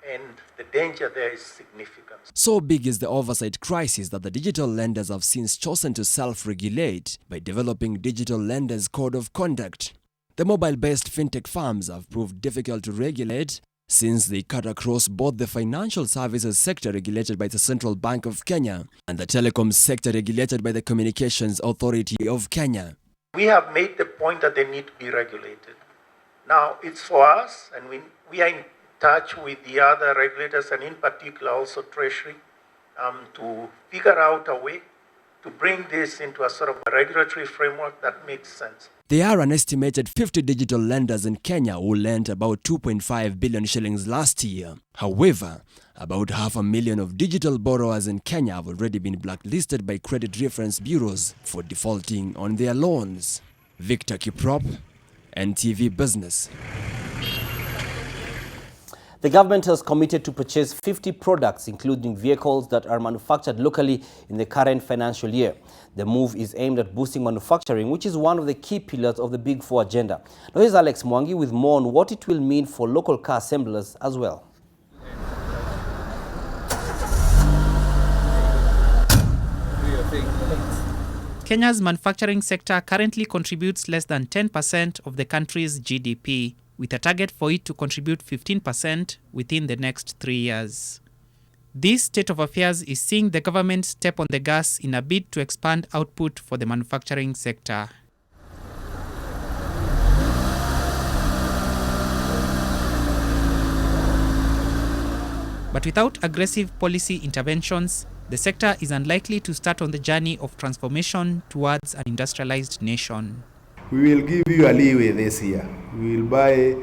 And the danger there is significant. So big is the oversight crisis that the digital lenders have since chosen to self-regulate by developing Digital Lenders Code of Conduct. The mobile-based fintech firms have proved difficult to regulate since they cut across both the financial services sector regulated by the Central Bank of Kenya and the telecom sector regulated by the Communications Authority of Kenya. We have made the point that they need to be regulated. Now, it's for us, and we are in touch with the other regulators, and in particular also Treasury, to figure out a way to bring this into a sort of a regulatory framework that makes sense. There are an estimated 50 digital lenders in Kenya who lent about 2.5 billion shillings last year. However, about 500,000 of digital borrowers in Kenya have already been blacklisted by credit reference bureaus for defaulting on their loans. Victor Kiprop, NTV Business. The government has committed to purchase 50 products, including vehicles that are manufactured locally in the current financial year. The move is aimed at boosting manufacturing, which is one of the key pillars of the Big Four agenda. Now here's Alex Mwangi with more on what it will mean for local car assemblers as well. Kenya's manufacturing sector currently contributes less than 10% of the country's GDP, with a target for it to contribute 15% within the next 3 years. This state of affairs is seeing the government step on the gas in a bid to expand output for the manufacturing sector. But without aggressive policy interventions, the sector is unlikely to start on the journey of transformation towards an industrialized nation. We will give you a leeway this year. We will buy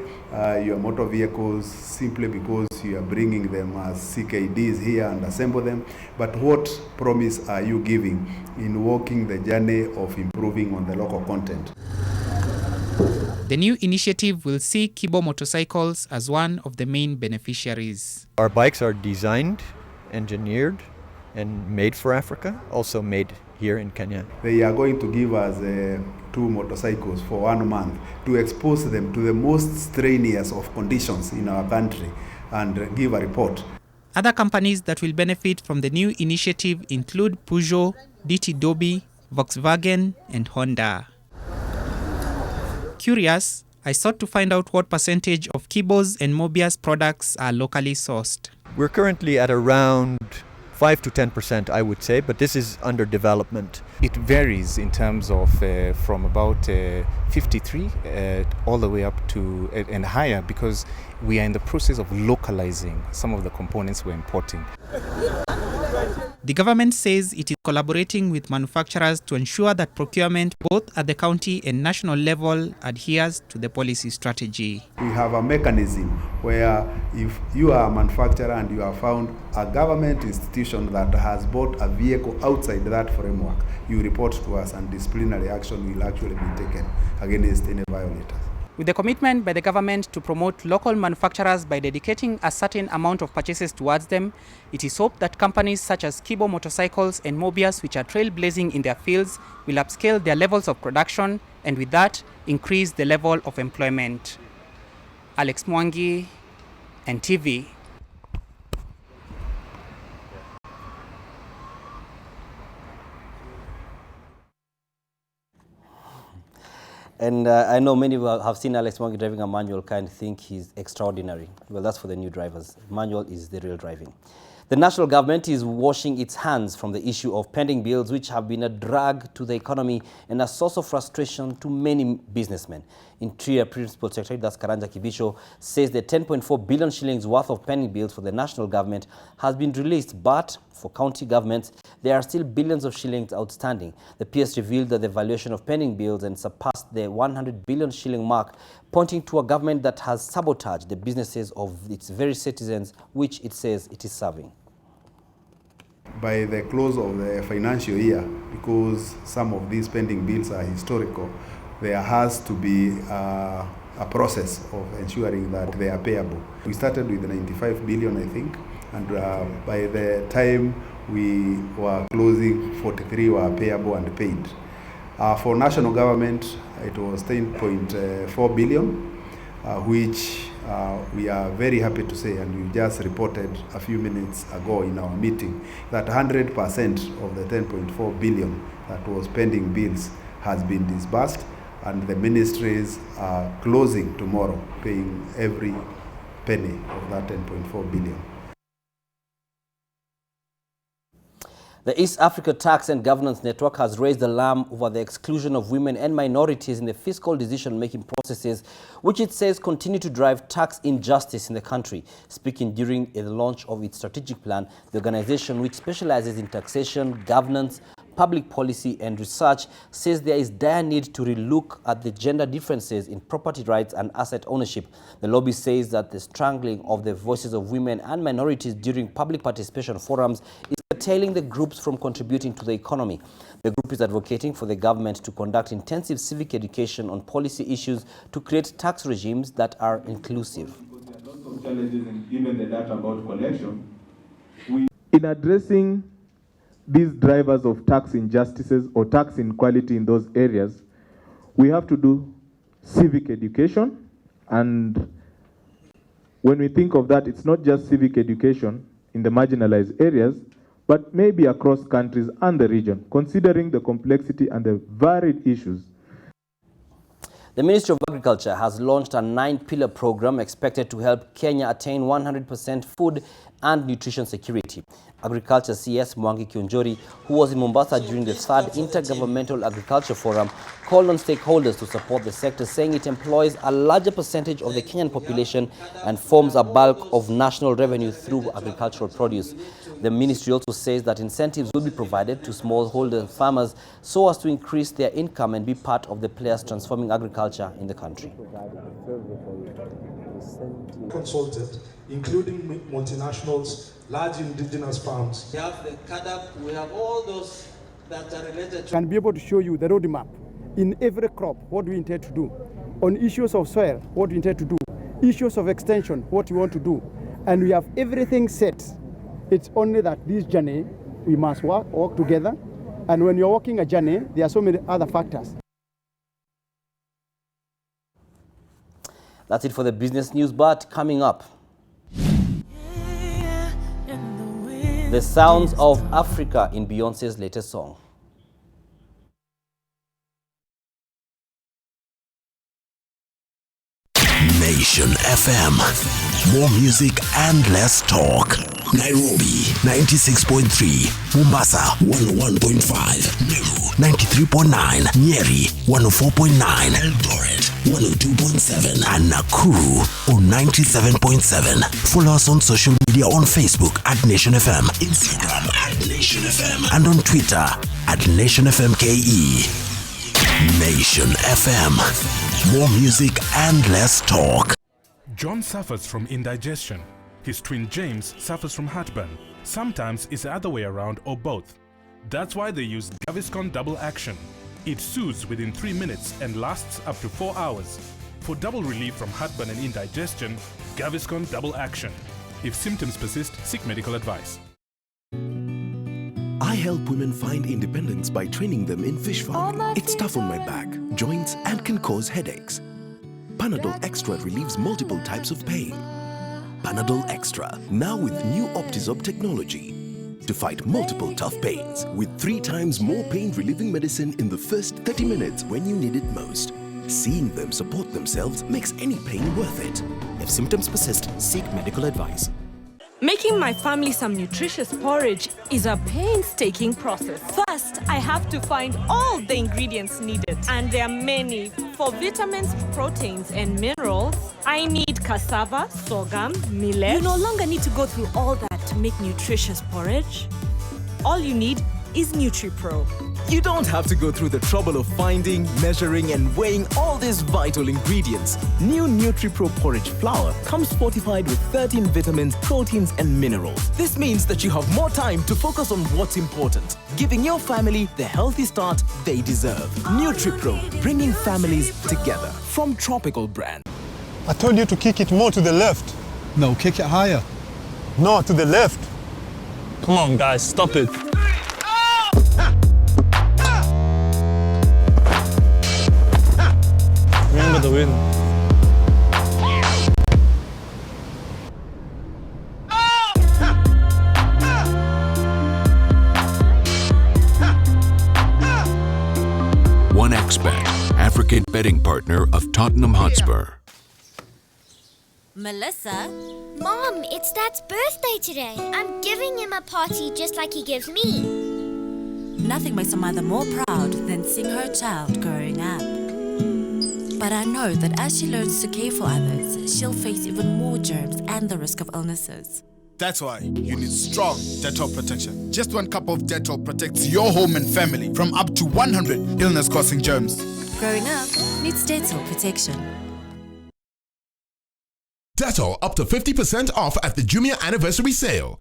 your motor vehicles simply because you are bringing them as CKDs here and assemble them. But what promise are you giving in walking the journey of improving on the local content? The new initiative will see Kibo motorcycles as one of the main beneficiaries. Our bikes are designed, engineered, and made for Africa, also made here in Kenya. They are going to give us 2 motorcycles for 1 month to expose them to the most strenuous of conditions in our country and give a report. Other companies that will benefit from the new initiative include Peugeot, DT Dobby, Volkswagen, and Honda. Curious, I sought to find out what percentage of Kibo's and Mobia's products are locally sourced. We're currently at around 5 to 10%, I would say, but this is under development. It varies in terms of from about 53 all the way up to and higher, because we are in the process of localizing some of the components we're importing. The government says it is collaborating with manufacturers to ensure that procurement both at the county and national level adheres to the policy strategy. We have a mechanism where if you are a manufacturer and you have found a government institution that has bought a vehicle outside that framework, you report to us and disciplinary action will actually be taken against any violators. With the commitment by the government to promote local manufacturers by dedicating a certain amount of purchases towards them, it is hoped that companies such as Kibo Motorcycles and Mobius, which are trailblazing in their fields, will upscale their levels of production and with that, increase the level of employment. Alex Mwangi, NTV. And I know many who have seen Alex Mwangi driving a manual car and think he's extraordinary. Well, that's for the new drivers. Manual is the real driving. The national government is washing its hands from the issue of pending bills, which have been a drag to the economy and a source of frustration to many businessmen. Interior Principal Secretary, that's Karanja Kibisho, says the 10.4 billion shillings worth of pending bills for the national government has been released, but for county governments, there are still billions of shillings outstanding. The PS revealed that the valuation of pending bills and surpassed the 100 billion shilling mark, pointing to a government that has sabotaged the businesses of its very citizens, which it says it is serving. By the close of the financial year, because some of these pending bills are historical, there has to be a process of ensuring that they are payable. We started with 95 billion, I think, and by the time we were closing, 43 were payable and paid. For national government, it was 10.4 billion, which we are very happy to say, and we just reported a few minutes ago in our meeting, that 100% of the 10.4 billion that was pending bills has been disbursed, and the ministries are closing tomorrow, paying every penny of that 10.4 billion. The East Africa Tax and Governance Network has raised alarm over the exclusion of women and minorities in the fiscal decision-making processes, which it says continue to drive tax injustice in the country. Speaking during the launch of its strategic plan, the organization, which specializes in taxation, governance, public policy and research, says there is dire need to relook at the gender differences in property rights and asset ownership. The lobby says that the strangling of the voices of women and minorities during public participation forums is curtailing the groups from contributing to the economy. The group is advocating for the government to conduct intensive civic education on policy issues to create tax regimes that are inclusive. There are lots of challenges in even the data about collection. In addressing these drivers of tax injustices or tax inequality in those areas, we have to do civic education. And when we think of that, it's not just civic education in the marginalized areas, but maybe across countries and the region, considering the complexity and the varied issues. The Ministry of Agriculture has launched a 9-pillar program expected to help Kenya attain 100% food and nutrition security. Agriculture CS Mwangi Kionjori, who was in Mombasa during the 3rd Intergovernmental Agriculture Forum, called on stakeholders to support the sector, saying it employs a larger percentage of the Kenyan population and forms a bulk of national revenue through agricultural produce. The ministry also says that incentives will be provided to smallholder farmers so as to increase their income and be part of the players transforming agriculture in the country. Consulted, including multinationals, large indigenous farms. We have the CADAP, we have all those that are related to... Can be able to show you the roadmap in every crop, what we intend to do. On issues of soil, what we intend to do. Issues of extension, what we want to do. And we have everything set. It's only that this journey, we must work together. And when you're walking a journey, there are so many other factors. That's it for the business news, but coming up, the sounds of Africa in Beyonce's latest song. Nation FM. More music and less talk. Nairobi 96.3, Mombasa 101.5, Meru 93.9, Nyeri 104.9, Eldoret 102.7, and Nakuru on 97.7. Follow us on social media on Facebook at Nation FM, Instagram at Nation FM, and on Twitter at Nation FM KE. Nation FM. More music and less talk. John suffers from indigestion. His twin James suffers from heartburn. Sometimes it's the other way around or both. That's why they use Gaviscon Double Action. It soothes within 3 minutes and lasts up to 4 hours. For double relief from heartburn and indigestion, Gaviscon Double Action. If symptoms persist, seek medical advice. I help women find independence by training them in fish farming. It's tough on my back, joints, and can cause headaches. Panadol Extra relieves multiple types of pain. Panadol Extra, now with new Optizorb technology to fight multiple tough pains with 3 times more pain-relieving medicine in the first 30 minutes when you need it most. Seeing them support themselves makes any pain worth it. If symptoms persist, seek medical advice. Making my family some nutritious porridge is a painstaking process. First, I have to find all the ingredients needed, and there are many. For vitamins, proteins, and minerals, I need cassava, sorghum, millet. You no longer need to go through all that to make nutritious porridge. All you need is NutriPro. You don't have to go through the trouble of finding, measuring, and weighing all these vital ingredients. New NutriPro porridge flour comes fortified with 13 vitamins, proteins, and minerals. This means that you have more time to focus on what's important, giving your family the healthy start they deserve. NutriPro, bringing families together. From Tropical brand. I told you to kick it more to the left. No, kick it higher. No, to the left. Come on, guys, stop it. Remember the win. OneXBet, African betting partner of Tottenham Hotspur. Melissa? Mom, it's Dad's birthday today. I'm giving him a party just like he gives me. Nothing makes a mother more proud than seeing her child growing up. But I know that as she learns to care for others, she'll face even more germs and the risk of illnesses. That's why you need strong Dettol protection. Just 1 cup of Dettol protects your home and family from up to 100 illness-causing germs. Growing up needs Dettol protection. Dettol up to 50% off at the Jumia anniversary sale.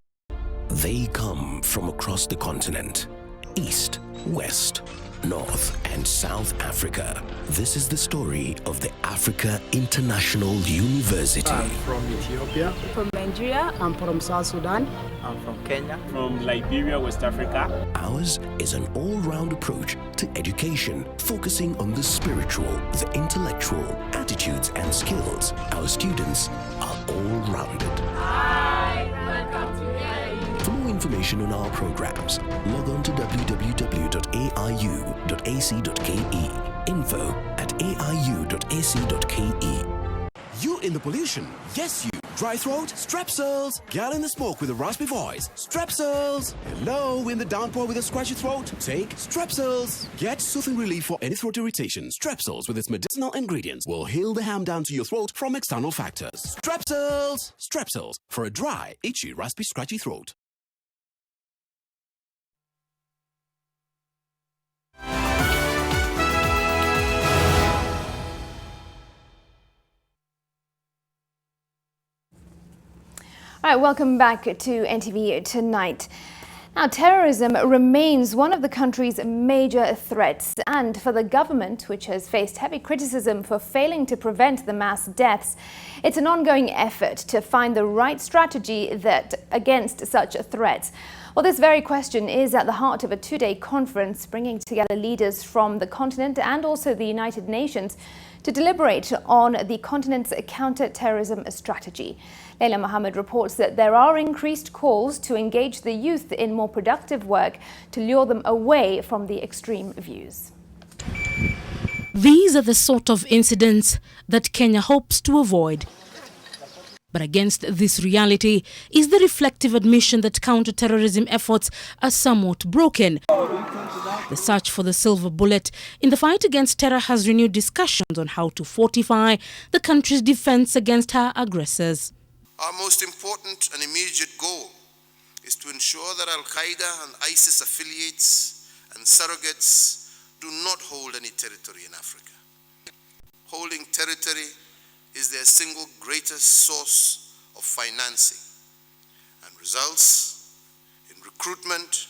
They come from across the continent, east, west, North and South Africa. This is the story of the Africa International University. I'm from Ethiopia. From Nigeria. I'm from South Sudan. I'm from Kenya. From Liberia, West Africa. Ours is an all-round approach to education, focusing on the spiritual, the intellectual, attitudes and skills. Our students are all-rounded. Hi, welcome to AIU. For more information on our programs, log on to www.aiu.ac.ke. info@aiu.ac.ke. You in the pollution? Yes, you. Dry throat? Strepsils. Gal in the smoke with a raspy voice? Strepsils. Hello, in the downpour with a scratchy throat? Take Strepsils. Get soothing relief for any throat irritation. Strepsils with its medicinal ingredients will heal the harm down to your throat from external factors. Strepsils. Strepsils for a dry, itchy, raspy, scratchy throat. All right, welcome back to NTV Tonight. Now, terrorism remains one of the country's major threats, and for the government, which has faced heavy criticism for failing to prevent the mass deaths, it's an ongoing effort to find the right strategy against such threats. Well, this very question is at the heart of a 2-day conference bringing together leaders from the continent and also the United Nations to deliberate on the continent's counter-terrorism strategy. Leila Mohammed reports that there are increased calls to engage the youth in more productive work to lure them away from the extreme views. These are the sort of incidents that Kenya hopes to avoid. But against this reality is the reflective admission that counter-terrorism efforts are somewhat broken. The search for the silver bullet in the fight against terror has renewed discussions on how to fortify the country's defense against her aggressors. Our most important and immediate goal is to ensure that Al-Qaeda and ISIS affiliates and surrogates do not hold any territory in Africa. Holding territory is their single greatest source of financing and results in recruitment,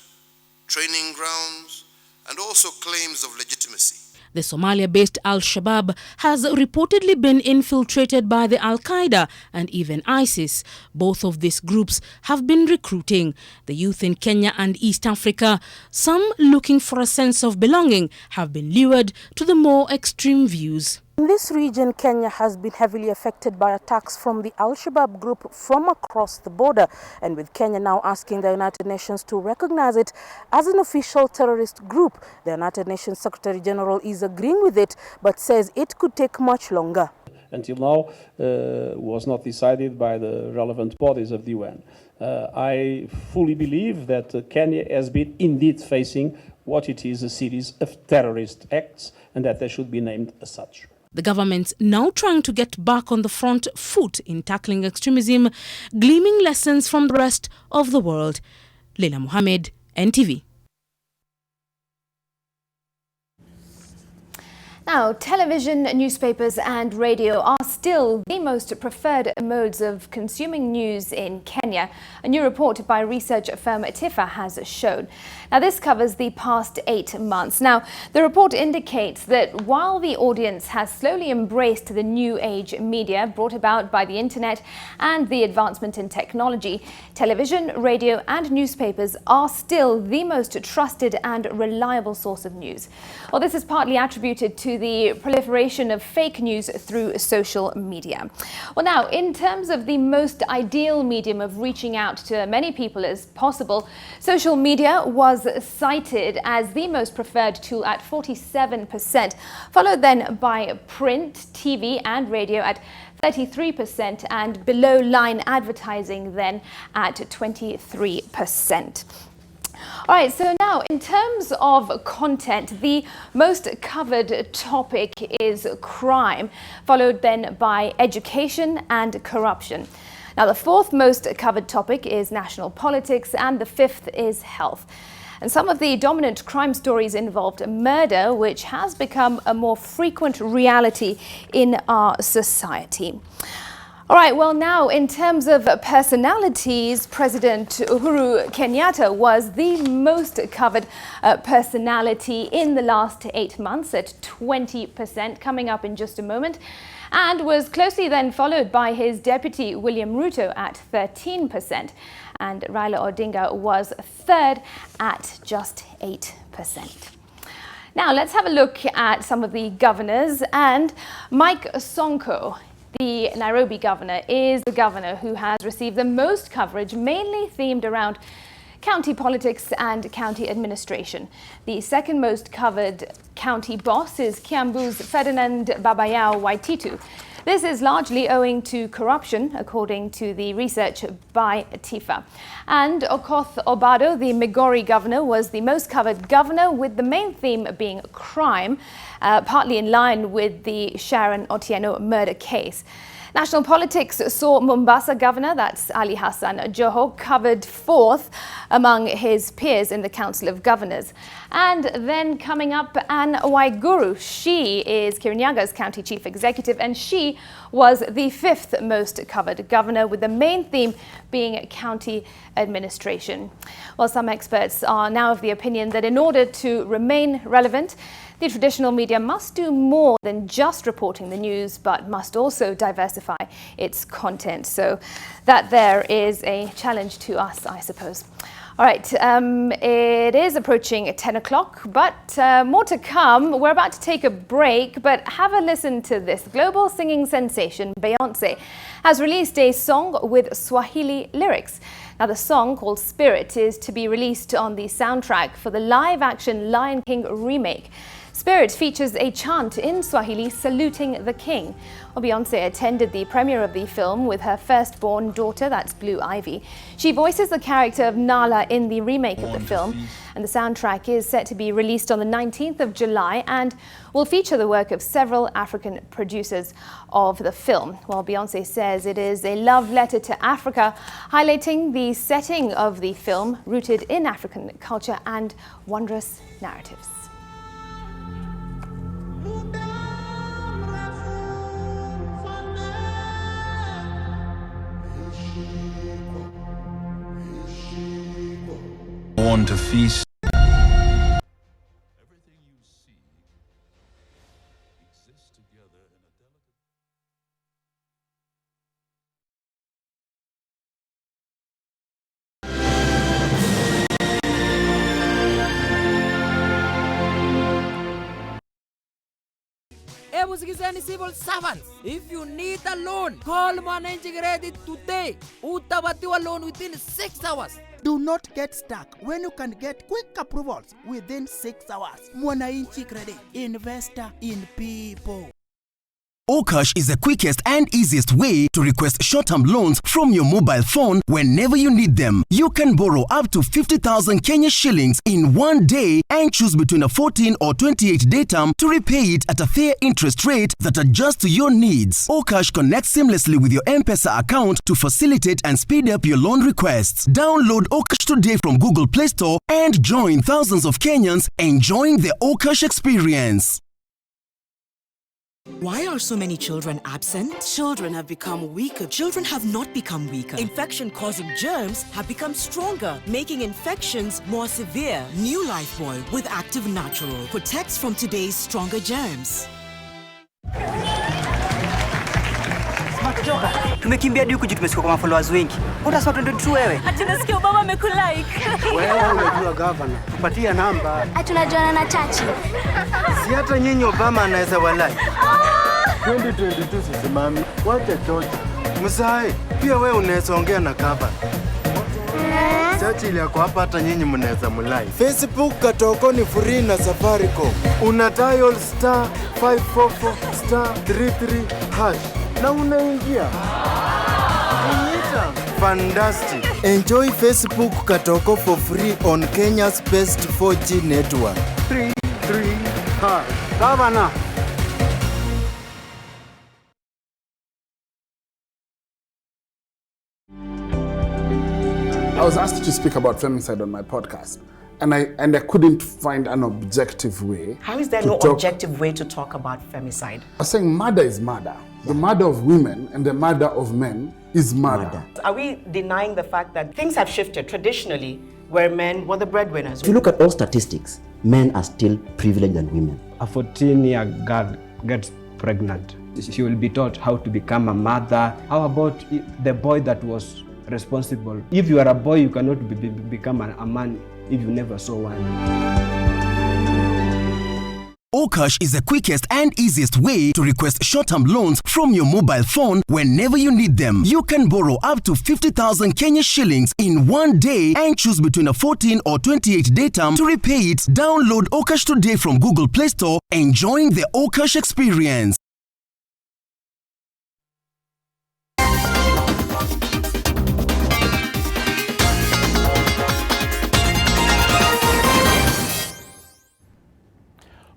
training grounds, and also claims of legitimacy. The Somalia-based Al-Shabaab has reportedly been infiltrated by the Al-Qaeda and even ISIS. Both of these groups have been recruiting the youth in Kenya and East Africa. Some looking for a sense of belonging have been lured to the more extreme views. In this region, Kenya has been heavily affected by attacks from the Al-Shabaab group from across the border, and with Kenya now asking the United Nations to recognize it as an official terrorist group, the United Nations Secretary General is agreeing with it, but says it could take much longer. Until now, was not decided by the relevant bodies of the UN. I fully believe that Kenya has been indeed facing what it is a series of terrorist acts, and that they should be named as such. The government's now trying to get back on the front foot in tackling extremism, gleaming lessons from the rest of the world. Leila Mohammed, NTV. Now, television, newspapers and radio are still the most preferred modes of consuming news in Kenya. A new report by research firm TIFA has shown. Now, this covers the past 8 months. Now, the report indicates that while the audience has slowly embraced the new age media brought about by the internet and the advancement in technology, television, radio and newspapers are still the most trusted and reliable source of news. Well, this is partly attributed to the proliferation of fake news through social media. Well, now, in terms of the most ideal medium of reaching out to many people as possible, social media was cited as the most preferred tool at 47%, followed then by print, TV and radio at 33% and below-line advertising then at 23%. All right, so now in terms of content, the most covered topic is crime, followed then by education and corruption. Now, the fourth most covered topic is national politics and the fifth is health. And some of the dominant crime stories involved murder, which has become a more frequent reality in our society. All right, well now, in terms of personalities, President Uhuru Kenyatta was the most covered personality in the last 8 months at 20%, coming up in just a moment, and was closely then followed by his deputy William Ruto at 13%, and Raila Odinga was third at just 8%. Now, let's have a look at some of the governors, and Mike Sonko, the Nairobi governor, is the governor who has received the most coverage, mainly themed around county politics and county administration. The second most covered county boss is Kiambu's Ferdinand Babayao Waititu. This is largely owing to corruption, according to the research by TIFA. And Okoth Obado, the Migori governor, was the most covered governor, with the main theme being crime, partly in line with the Sharon Otieno murder case. National politics saw Mombasa governor, that's Ali Hassan Joho, covered fourth among his peers in the Council of Governors. And then coming up, Anne Waiguru. She is Kirinyaga's county chief executive, and she was the fifth most covered governor, with the main theme being county administration. Well, some experts are now of the opinion that in order to remain relevant, the traditional media must do more than just reporting the news, but must also diversify its content. So that there is a challenge to us, I suppose. All right, it is approaching 10 o'clock, but more to come. We're about to take a break, but have a listen to this. Global singing sensation Beyonce has released a song with Swahili lyrics. Now, the song, called Spirit, is to be released on the soundtrack for the live-action Lion King remake. Spirit features a chant in Swahili saluting the king. Well, Beyonce attended the premiere of the film with her firstborn daughter, that's Blue Ivy. She voices the character of Nala in the remake of the film, and the soundtrack is set to be released on the 19th of July and will feature the work of several African producers of the film. While Beyonce says it is a love letter to Africa, highlighting the setting of the film rooted in African culture and wondrous narratives. Born to feast. Hebu sikizeni civil servants. If you need a loan, call Mwananchi Credit today. Utapatiwa loan within 6 hours. Do not get stuck when you can get quick approvals within 6 hours. Mwananchi Credit, investor in people. Okash is the quickest and easiest way to request short-term loans from your mobile phone whenever you need them. You can borrow up to 50,000 Kenya shillings in one day and choose between a 14 or 28-day term to repay it at a fair interest rate that adjusts to your needs. Okash connects seamlessly with your M-Pesa account to facilitate and speed up your loan requests. Download Okash today from Google Play Store and join thousands of Kenyans enjoying the Okash experience. Why are so many children absent? Children have become weaker. Children have not become weaker. Infection-causing germs have become stronger, making infections more severe. New Lifebuoy with Active Natural protects from today's stronger germs. Tumekimbia hadi huku tumesikia kwa followers wengi. Unasema twende tu wewe. Ati nasikia Obama amekulike. Wewe unajua governor. Tupatie namba. Tunajuana na Chachi. Si hata nyinyi Obama anaweza walai. 2022 sisi mami. Wacha chocho. Mzai, pia wewe unaweza ongea na cover. Chachi ile yako hapa hata nyinyi mnaweza mulai. Facebook Katoko ni free na Safaricom. Una dial *544*33# na unaingia. Fantastic. Enjoy Facebook Katoko for free on Kenya's best 4G network. 33#. Governor. I was asked to speak about femicide on my podcast, and I couldn't find an objective way. How is there no objective way to talk about femicide? I was saying murder is murder. The murder of women and the murder of men is murder. Are we denying the fact that things have shifted traditionally where men were the breadwinners? If you look at all statistics, men are still privileged than women. A 14-year girl gets pregnant. She will be taught how to become a mother. How about the boy that was responsible? If you are a boy, you cannot become a man if you never saw one. Okash is the quickest and easiest way to request short-term loans from your mobile phone whenever you need them. You can borrow up to 50,000 Kenya shillings in one day and choose between a 14 or 28-day term to repay it. Download Okash today from Google Play Store, enjoying the Okash experience.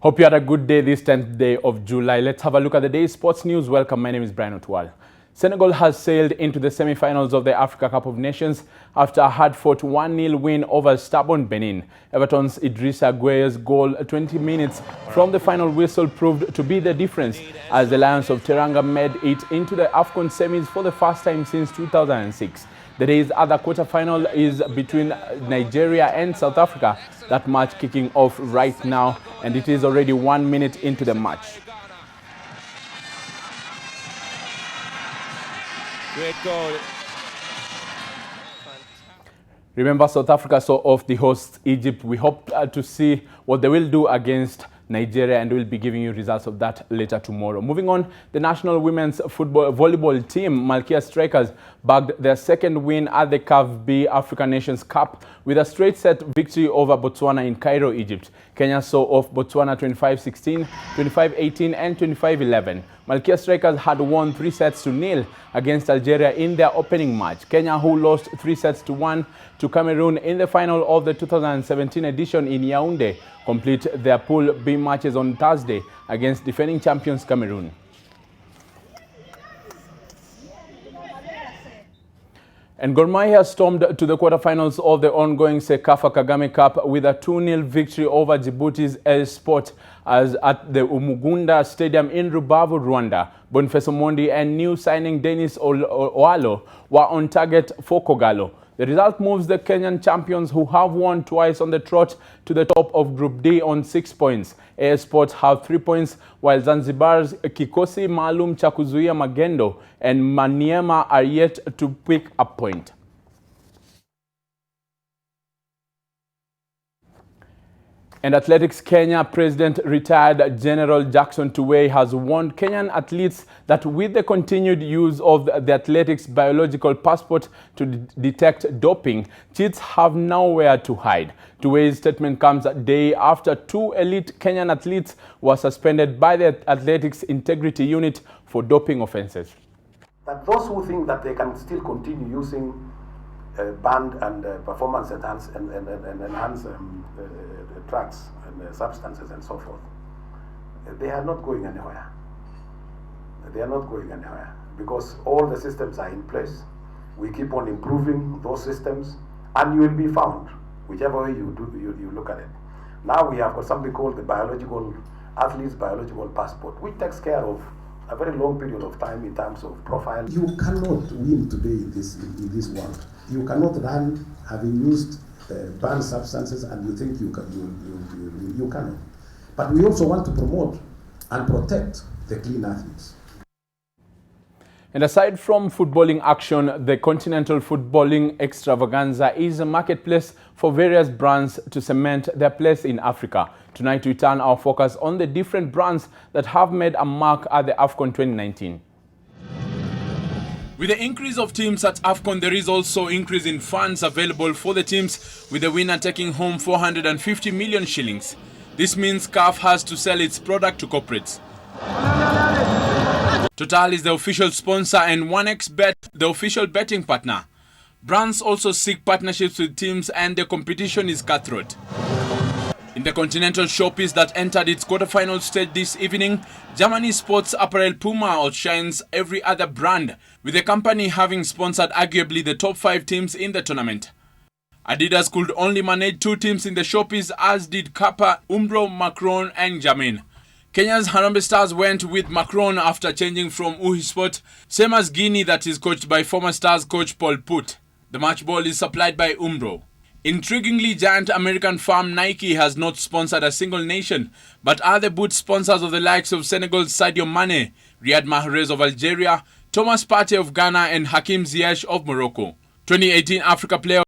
Hope you had a good day this 10th day of July. Let's have a look at the day's sports news. Welcome, my name is Brian Otwal. Senegal has sailed into the semi-finals of the Africa Cup of Nations after a hard-fought 1-0 win over stubborn Benin. Everton's Idrissa Gueye's goal 20 minutes from the final whistle proved to be the difference as the Lions of Teranga made it into the AFCON semis for the first time since 2006. The day's other quarter-final is between Nigeria and South Africa. That match kicking off right now, and it is already 1 minute into the match. Great goal. Remember, South Africa saw off the host Egypt. We hope to see what they will do against Nigeria, and we'll be giving you results of that later tomorrow. Moving on, the national women's volleyball team, Malkia Strikers, bagged their second win at the CAF B African Nations Cup with a straight set victory over Botswana in Cairo, Egypt. Kenya saw off Botswana 25-16, 25-18 and 25-11. Malkia Strikers had won 3 sets to 0 against Algeria in their opening match. Kenya, who lost 3 sets to 1 to Cameroon in the final of the 2017 edition in Yaoundé, complete their Pool B matches on Thursday against defending champions Cameroon. And Gor Mahia stormed to the quarterfinals of the ongoing Sekafa Kagame Cup with a 2-0 victory over Djibouti's El Sport as at the Umugunda Stadium in Rubavu, Rwanda. Boniface Omondi and new signing Dennis Oalo were on target for Kogalo. The result moves the Kenyan champions, who have won twice on the trot, to the top of Group D on 6 points. AS Sports have 3 points, while Zanzibar's Kikosi Maalum cha Kuzuia Magendo and Maniema are yet to pick a point. And Athletics Kenya President retired General Jackson Tuwei has warned Kenyan athletes that with the continued use of the athletics biological passport to detect doping, cheats have nowhere to hide. Tuwei's statement comes a day after 2 elite Kenyan athletes were suspended by the Athletics Integrity Unit for doping offences. That those who think that they can still continue using banned and performance enhance drugs and substances and so forth, they are not going anywhere. They are not going anywhere because all the systems are in place. We keep on improving those systems, and you will be found, whichever way you look at it. Now we have got something called the biological athlete's biological passport, which takes care of a very long period of time in terms of profile. You cannot win today in this world. You cannot run having used banned substances and you think you cannot. But we also want to promote and protect the clean athletes. And aside from footballing action, the Continental Footballing Extravaganza is a marketplace for various brands to cement their place in Africa. Tonight we turn our focus on the different brands that have made a mark at the AFCON 2019. With the increase of teams at AFCON, there is also increase in funds available for the teams, with the winner taking home 450 million shillings. This means CAF has to sell its product to corporates. Total is the official sponsor and 1xBet the official betting partner. Brands also seek partnerships with teams and the competition is cutthroat. In the continental showpiece that entered its quarterfinal stage this evening, Germany's sports apparel Puma outshines every other brand, with the company having sponsored arguably the top 5 teams in the tournament. Adidas could only manage 2 teams in the showpiece, as did Kappa, Umbro, Macron and Jamin. Kenya's Harambee Stars went with Macron after changing from Uhisport, same as Guinea that is coached by former Stars coach Paul Put. The match ball is supplied by Umbro. Intriguingly, giant American firm Nike has not sponsored a single nation, but are the boot sponsors of the likes of Senegal's Sadio Mane, Riyad Mahrez of Algeria, Thomas Partey of Ghana and Hakim Ziyech of Morocco. 2018 Africa Player